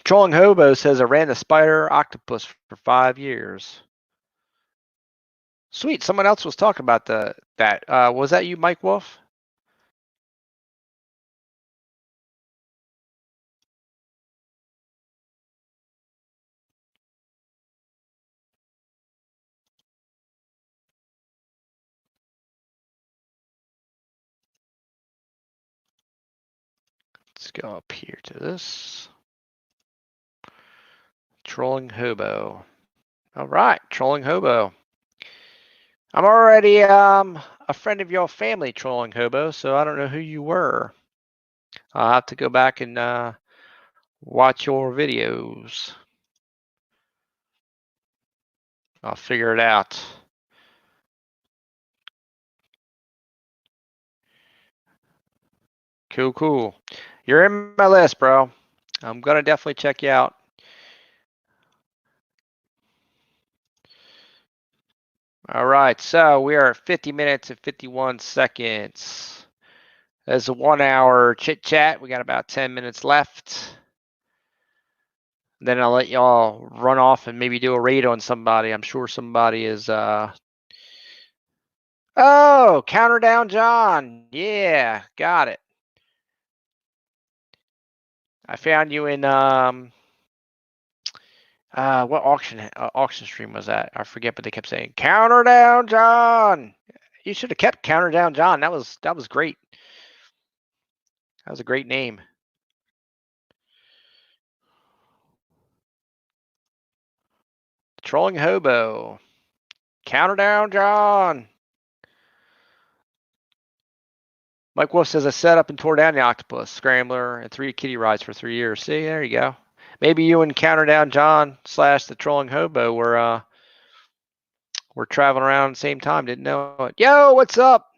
Trolling Hobo says I ran the spider octopus for 5 years. Sweet. Someone else was talking about that. Was that you, Mike Wolf? go up here to this. Trolling Hobo. All right, Trolling Hobo. I'm already a friend of your family, Trolling Hobo, so I don't know who you were. I'll have to go back and watch your videos. I'll figure it out. Cool. You're in my list, bro. I'm gonna definitely check you out. All right, so we are at 50 minutes and 51 seconds. That's a 1 hour chit chat. We got about 10 minutes left. Then I'll let y'all run off and maybe do a raid on somebody. I'm sure somebody is Oh, Counter Down John. Yeah, got it. I found you in what auction stream was that? I forget, but they kept saying Counter Down John. You should have kept Counter Down John. That was great. That was a great name. Trolling Hobo. Counter Down John. Mike Wolf says I set up and tore down the Octopus, Scrambler, and 3 kitty rides for 3 years. See, there you go. Maybe you and Counter Down John / the Trolling Hobo were traveling around at the same time. Didn't know it. Yo, what's up?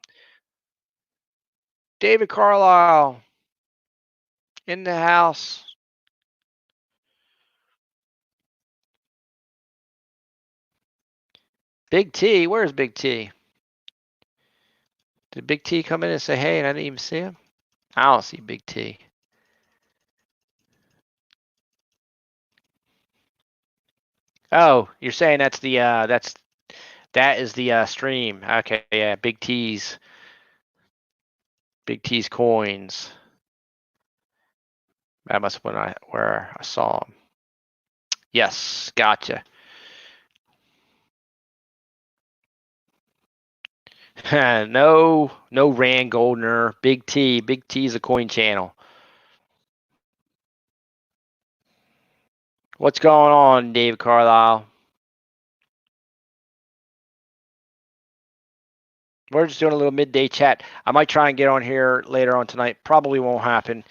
David Carlisle in the house. Big T, where's Big T? Did Big T come in and say hey and I didn't even see him? I don't see Big T. Oh, you're saying that's the that is the stream. Okay, yeah, Big T's coins. That must have been where I saw him. Yes, gotcha. no Rand Goldner. Big T's a coin channel. What's going on, Dave Carlisle? We're just doing a little midday chat. I might try and get on here later on tonight. Probably won't happen,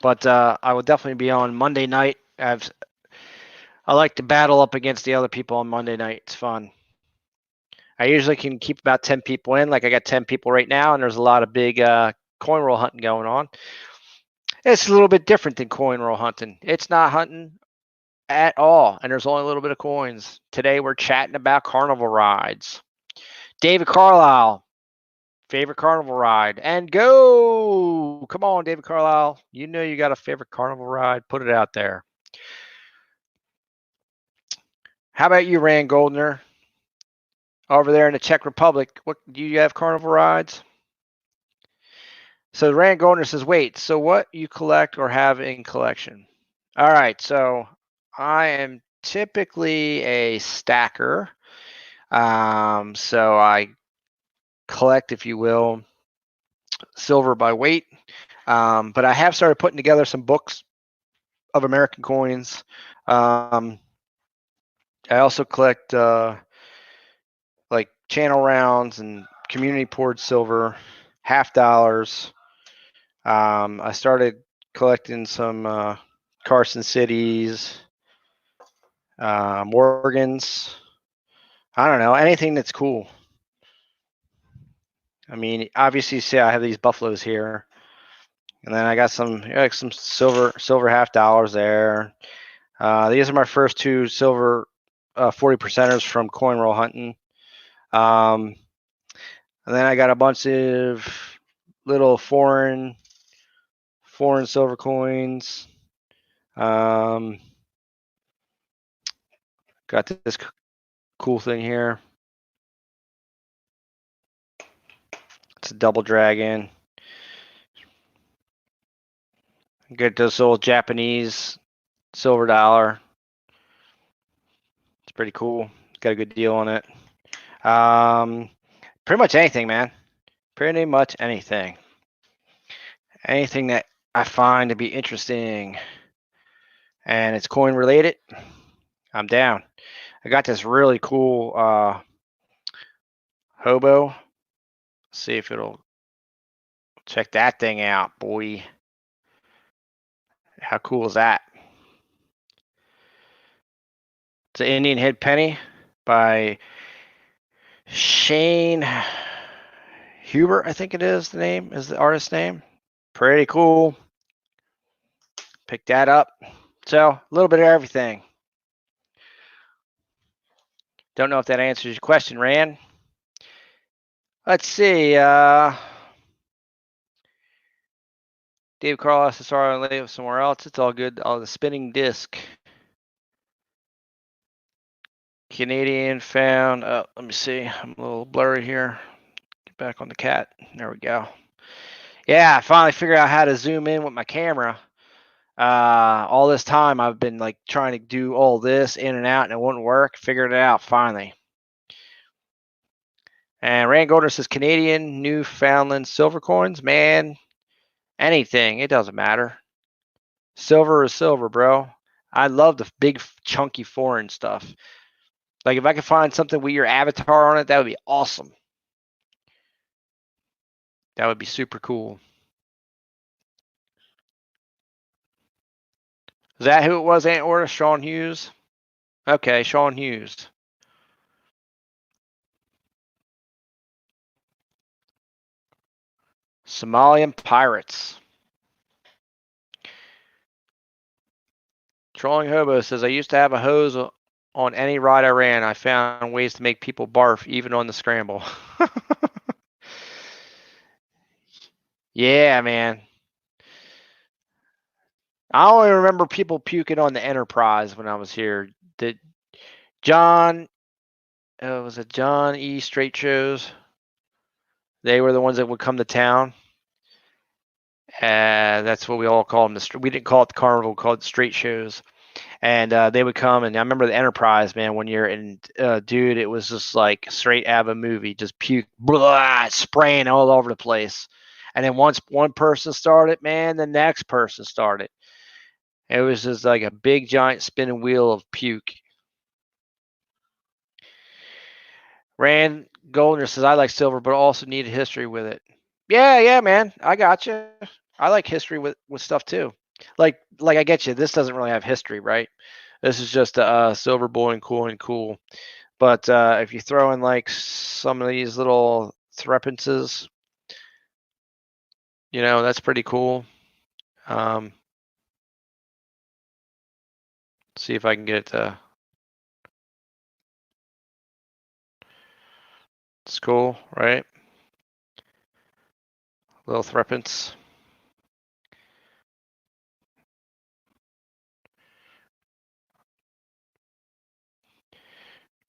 but I will definitely be on Monday night. I like to battle up against the other people on Monday night. It's fun. I usually can keep about 10 people in. Like I got 10 people right now, and there's a lot of big coin roll hunting going on. It's a little bit different than coin roll hunting. It's not hunting at all, and there's only a little bit of coins. Today we're chatting about carnival rides. David Carlisle, favorite carnival ride, and go! Come on, David Carlisle. You know you got a favorite carnival ride. Put it out there. How about you, Rand Goldner? Over there in the Czech Republic, what do you have carnival rides? So Rand Goldner says, wait, so what you collect or have in collection? All right, so I am typically a stacker. So I collect, if you will, silver by weight. But I have started putting together some books of American coins. I also collect like channel rounds and community poured silver, half dollars. I started collecting some Carson Cities, Morgans. I don't know, anything that's cool. I mean, obviously, see, I have these buffaloes here, and then I got some silver half dollars there. These are my first 2 silver 40 percenters from coin roll hunting. And then I got a bunch of little foreign silver coins. Got this cool thing here. It's a double dragon. Get this old Japanese silver dollar. It's pretty cool. It's got a good deal on it. Pretty much anything, man. Pretty much anything. Anything that I find to be interesting, and it's coin related, I'm down. I got this really cool hobo. See if it'll check that thing out, boy. How cool is that? It's an Indian head penny by Shane Huber, I think it is the artist name. Pretty cool. Pick that up. So a little bit of everything. Don't know if that answers your question, Rand. Let's see. Dave Carl SSR and live somewhere else. It's all good. Oh, the spinning disc. Canadian found. Let me see. I'm a little blurry here. Get back on the cat. There we go. Yeah, I finally figured out how to zoom in with my camera. All this time I've been like trying to do all this in and out and it wouldn't work. Figured it out finally. And Rand Golder says Canadian Newfoundland silver coins, man. Anything, it doesn't matter. Silver is silver, bro. I love the big chunky foreign stuff. Like if I could find something with your avatar on it, that would be awesome. That would be super cool. Is that who it was, Aunt Orta? Sean Hughes? Okay, Sean Hughes. Somalian pirates. Trolling Hobo says, I used to have a hose on any ride I ran. I found ways to make people barf, even on the scramble. Yeah, man. I only remember people puking on the Enterprise when I was here. Did John, was it John E. Straight Shows? They were the ones that would come to town. That's what we all call them. We didn't call it the carnival, we called it straight shows. And they would come, and I remember the Enterprise, man, one year, and dude, it was just like straight out of a movie, just puke, blah, spraying all over the place. And then once one person started, man, the next person started. It was just like a big giant spinning wheel of puke. Rand Goldner says, I like silver, but also need a history with it. Yeah, man. I got you. I like history with stuff too. Like I get you. This doesn't really have history, right? This is just a silver boy and cool. But if you throw in like some of these little threepences, that's pretty cool. See if I can get it to. It's cool, right? Little threepence.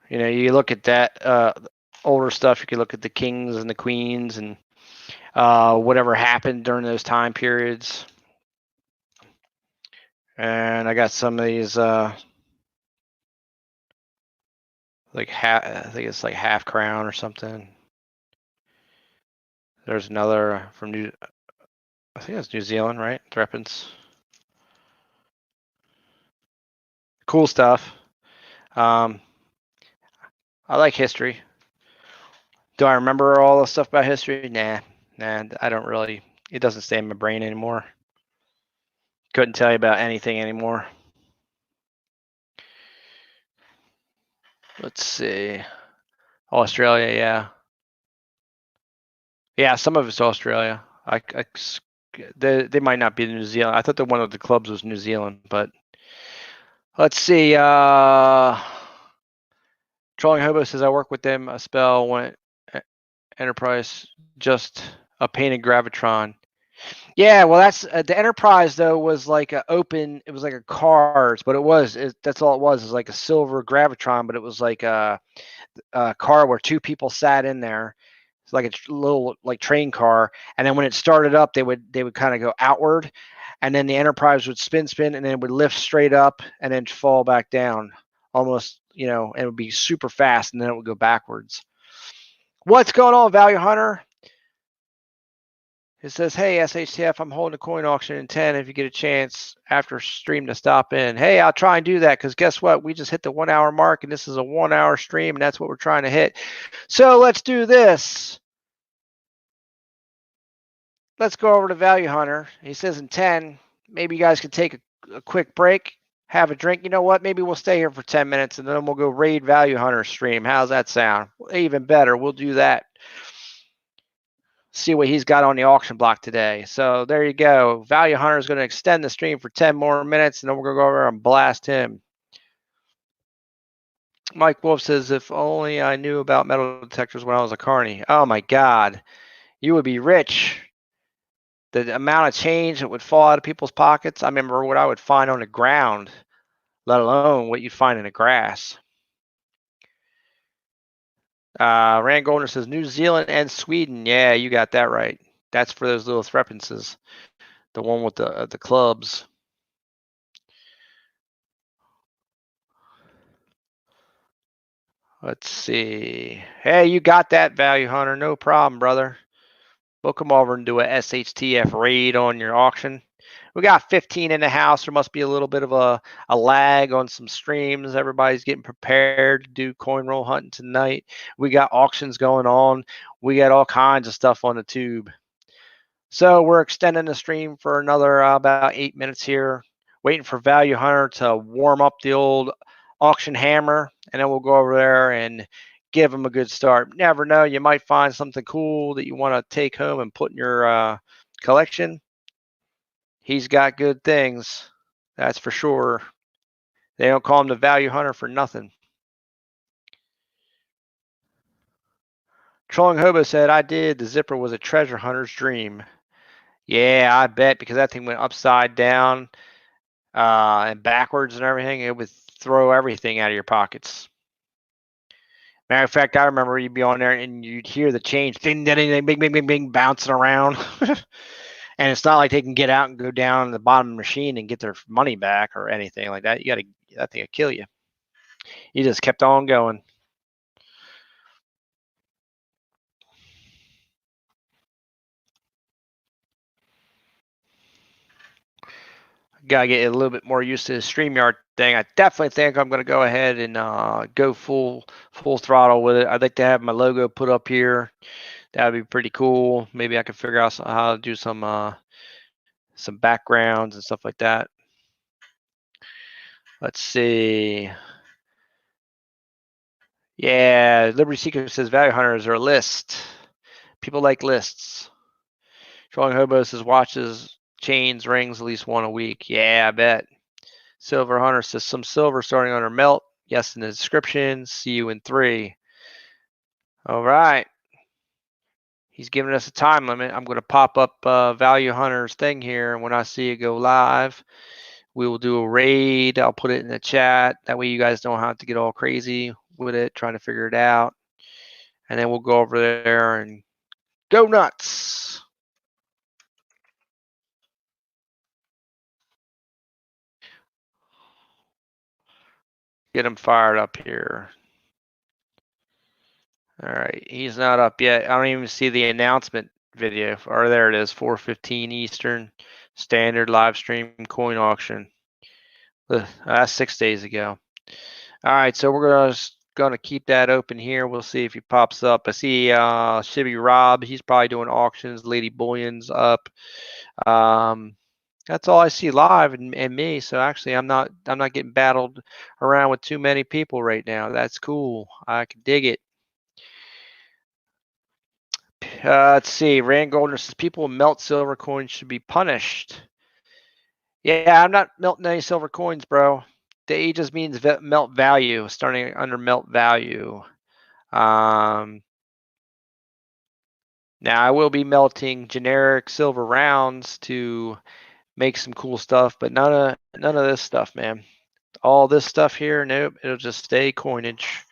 You look at that older stuff. You can look at the kings and the queens and whatever happened during those time periods. And I got some of these like I think it's like half crown or something. There's another from I think that's New Zealand, right? Threepence. Cool stuff. I like history. Do I remember all the stuff about history? Nah, I don't really. It doesn't stay in my brain anymore. Couldn't tell you about anything anymore. Let's see. Australia, yeah. Yeah, some of it's Australia. They might not be New Zealand. I thought the one of the clubs was New Zealand, but let's see. Trolling Hobo says I work with them a spell when Enterprise just a painted gravitron. Yeah, well, that's the Enterprise though was like a open. It was like a cars, but that's all it was. Is like a silver gravitron, but it was like a car where two people sat in there. It's like a little like train car, and then when it started up, they would kind of go outward, and then the Enterprise would spin, and then it would lift straight up and then fall back down, almost, and it would be super fast, and then it would go backwards. What's going on, Value Hunter? It says, hey, SHTF, I'm holding a coin auction in 10 if you get a chance after stream to stop in. Hey, I'll try and do that because guess what? We just hit the 1 hour mark and this is a 1 hour stream and that's what we're trying to hit. So let's do this. Let's go over to Value Hunter. He says in 10, maybe you guys can take a quick break, have a drink. You know what? Maybe we'll stay here for 10 minutes and then we'll go raid Value Hunter stream. How's that sound? Even better. We'll do that. See what he's got on the auction block today. So there you go. Value Hunter is going to extend the stream for 10 more minutes, and then we're going to go over and blast him. Mike Wolf says, if only I knew about metal detectors when I was a carny. Oh, my God. You would be rich. The amount of change that would fall out of people's pockets. I remember what I would find on the ground, let alone what you'd find in the grass. Rand Goldner says, New Zealand and Sweden. Yeah, you got that right. That's for those little threepences. The one with the clubs. Let's see. Hey, you got that, Value Hunter. No problem, brother. We'll come over and do a SHTF raid on your auction. We got 15 in the house. There must be a little bit of a lag on some streams. Everybody's getting prepared to do coin roll hunting tonight. We got auctions going on. We got all kinds of stuff on the tube. So we're extending the stream for another about 8 minutes here, waiting for Value Hunter to warm up the old auction hammer, and then we'll go over there and give him a good start. Never know, you might find something cool that you want to take home and put in your collection. He's got good things, that's for sure. They don't call him the Value Hunter for nothing. Trolling Hobo said, I did. The zipper was a treasure hunter's dream. Yeah, I bet, because that thing went upside down and backwards and everything. It would throw everything out of your pockets. Matter of fact, I remember you'd be on there and you'd hear the change, ding, ding, ding, bing, bing, bing, bing, bouncing around. And it's not like they can get out and go down the bottom of the machine and get their money back or anything like that. That thing will kill you. You just kept on going. Gotta get a little bit more used to the StreamYard thing. I definitely think I'm gonna go ahead and go full throttle with it. I'd like to have my logo put up here. That'd be pretty cool. Maybe I could figure out how to do some backgrounds and stuff like that. Let's see. Yeah, Liberty Seeker says Value Hunters are a list. People like lists. Trolling Hobo says watches, chains, rings, at least one a week. Yeah, I bet. Silver Hunter says some silver starting on her melt. Yes, in the description. See you in 3. All right. He's giving us a time limit. I'm going to pop up Value Hunter's thing here, and when I see it go live, we will do a raid. I'll put it in the chat. That way you guys don't have to get all crazy with it, trying to figure it out. And then we'll go over there and go nuts. Get him fired up here. All right, he's not up yet. I don't even see the announcement video. Or there it is, 4:15 Eastern, standard live stream coin auction. That's 6 days ago. All right, so we're gonna keep that open here. We'll see if he pops up. I see Shibby Rob. He's probably doing auctions. Lady Bullion's up. That's all I see live and me. So actually, I'm not getting battled around with too many people right now. That's cool. I can dig it. Let's see. Rand Goldner says people who melt silver coins should be punished. Yeah, I'm not melting any silver coins, bro. The E just means melt value, starting under melt value. Now I will be melting generic silver rounds to make some cool stuff, but none of this stuff, man. All this stuff here, nope, it'll just stay coinage.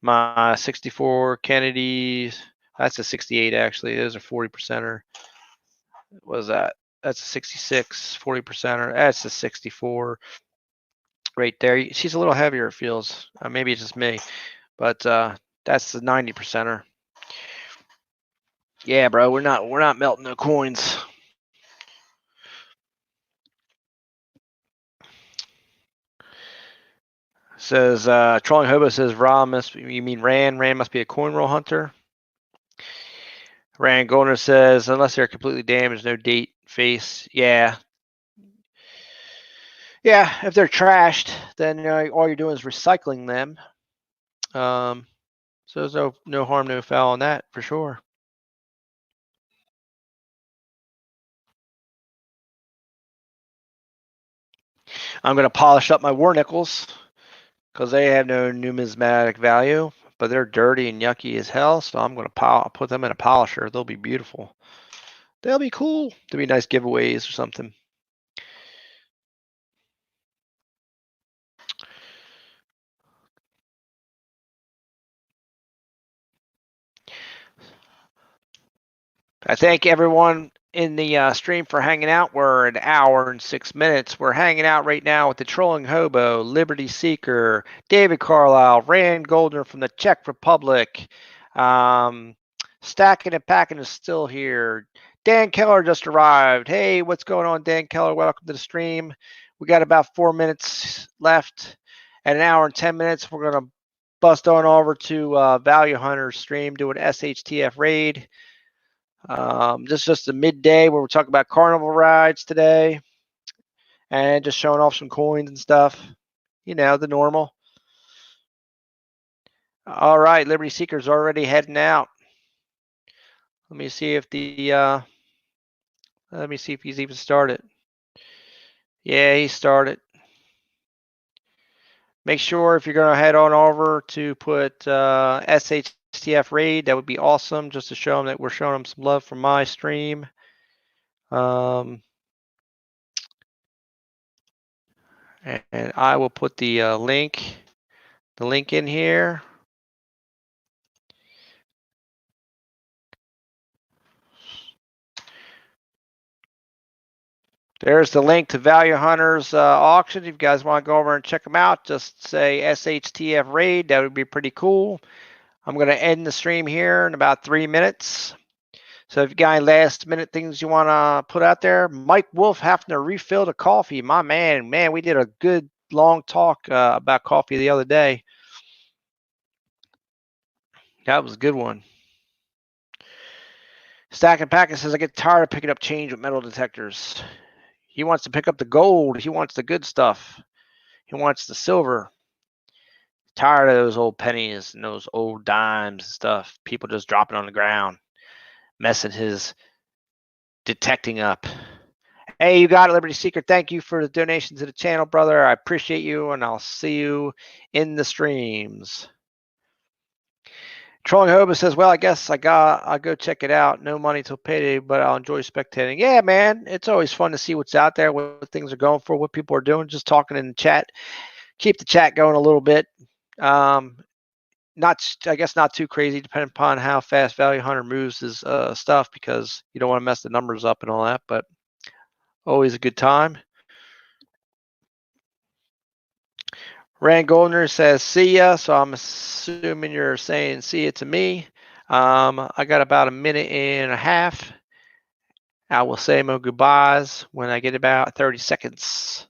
My 64 Kennedys, that's a 68 actually. Those are 40%er. What is that? That's a 66, 40%er. That's a 64 right there. She's a little heavier, it feels. Maybe it's just me, but that's the 90%er. Yeah, bro, we're not melting no coins. Says Trolling Hobo says you mean Rand? Rand must be a coin roll hunter. Rand Goldner says unless they're completely damaged, no date, face. Yeah. Yeah, if they're trashed, then all you're doing is recycling them. So there's no harm, no foul on that for sure. I'm going to polish up my war nickels because they have no numismatic value, but they're dirty and yucky as hell. So I'm going to put them in a polisher. They'll be beautiful. They'll be cool. They'll be nice giveaways or something. I thank everyone in the stream for hanging out. We're an hour and 6 minutes. We're hanging out right now with the Trolling Hobo, Liberty Seeker, David Carlisle, Rand Goldner from the Czech Republic. Stacking and Packing is still here. Dan Keller just arrived. Hey, what's going on, Dan Keller? Welcome to the stream. We got about 4 minutes left. At an hour and 10 minutes, we're going to bust on over to Value Hunter's stream, doing SHTF raid. Just a midday where we're talking about carnival rides today and just showing off some coins and stuff. The normal. All right, Liberty Seeker's already heading out. Let me see if he's even started. Yeah, he started. Make sure if you're going to head on over to put SHTF raid, that would be awesome, just to show them that we're showing them some love from my stream. And I will put the link in here. There's the link to Value Hunters auction. If you guys want to go over and check them out, just say SHTF raid. That would be pretty cool. I'm going to end the stream here in about 3 minutes. So if you got any last minute things you want to put out there, Mike Wolf having to refill the coffee. My man, we did a good long talk about coffee the other day. That was a good one. Stack and Packet says, I get tired of picking up change with metal detectors. He wants to pick up the gold. He wants the good stuff. He wants the silver. Tired of those old pennies and those old dimes and stuff. People just dropping on the ground, messing his detecting up. Hey, you got it, Liberty Seeker. Thank you for the donation to the channel, brother. I appreciate you, and I'll see you in the streams. Trolling Hobo says, well, I guess I'll go check it out. No money till payday, but I'll enjoy spectating. Yeah, man. It's always fun to see what's out there, what things are going for, what people are doing, just talking in the chat. Keep the chat going a little bit. I guess not too crazy, depending upon how fast Value Hunter moves his stuff, because you don't want to mess the numbers up and all that, but always a good time. Rand Goldner says, see ya. So I'm assuming you're saying see ya to me. I got about a minute and a half. I will say my goodbyes when I get about 30 seconds.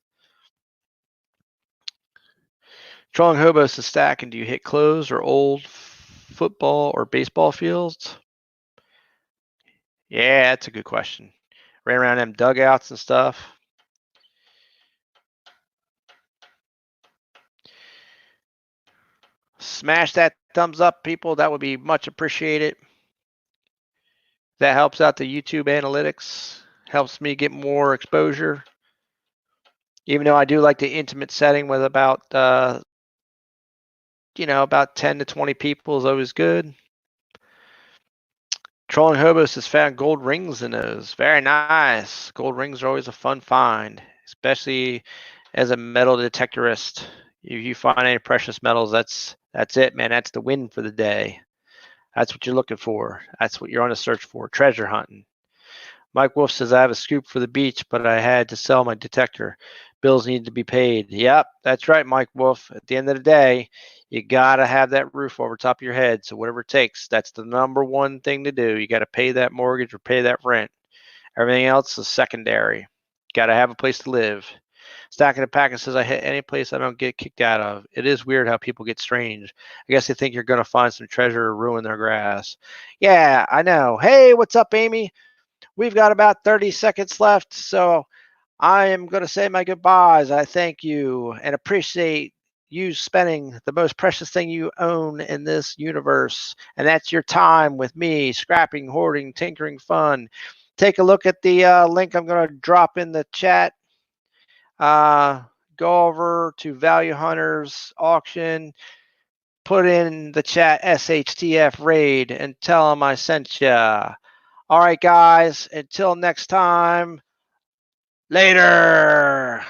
Trolling Hobos to stack, and do you hit closed or old football or baseball fields? Yeah, that's a good question. Ran around them dugouts and stuff. Smash that thumbs up, people. That would be much appreciated. That helps out the YouTube analytics, helps me get more exposure. Even though I do like the intimate setting with about 10 to 20 people is always good. Trolling Hobos has found gold rings in those. Very nice. Gold rings are always a fun find, especially as a metal detectorist. If you find any precious metals, that's it, man. That's the win for the day. That's what you're looking for. That's what you're on a search for. Treasure hunting. Mike Wolf says, I have a scoop for the beach, but I had to sell my detector. Bills need to be paid. Yep, that's right, Mike Wolf. At the end of the day, You got to have that roof over top of your head. So whatever it takes, that's the number one thing to do. You got to pay that mortgage or pay that rent. Everything else is secondary. Got to have a place to live. Stacking a packet says, I hit any place I don't get kicked out of. It is weird how people get strange. I guess they think you're going to find some treasure or ruin their grass. Yeah, I know. Hey, what's up, Amy? We've got about 30 seconds left, so I am going to say my goodbyes. I thank you and appreciate you spending the most precious thing you own in this universe, and that's your time with me, scrapping, hoarding, tinkering fun. Take a look at the link I'm going to drop in the chat. Go over to Value Hunters auction, put in the chat SHTF raid, and tell them I sent you. All right, guys, until next time, later.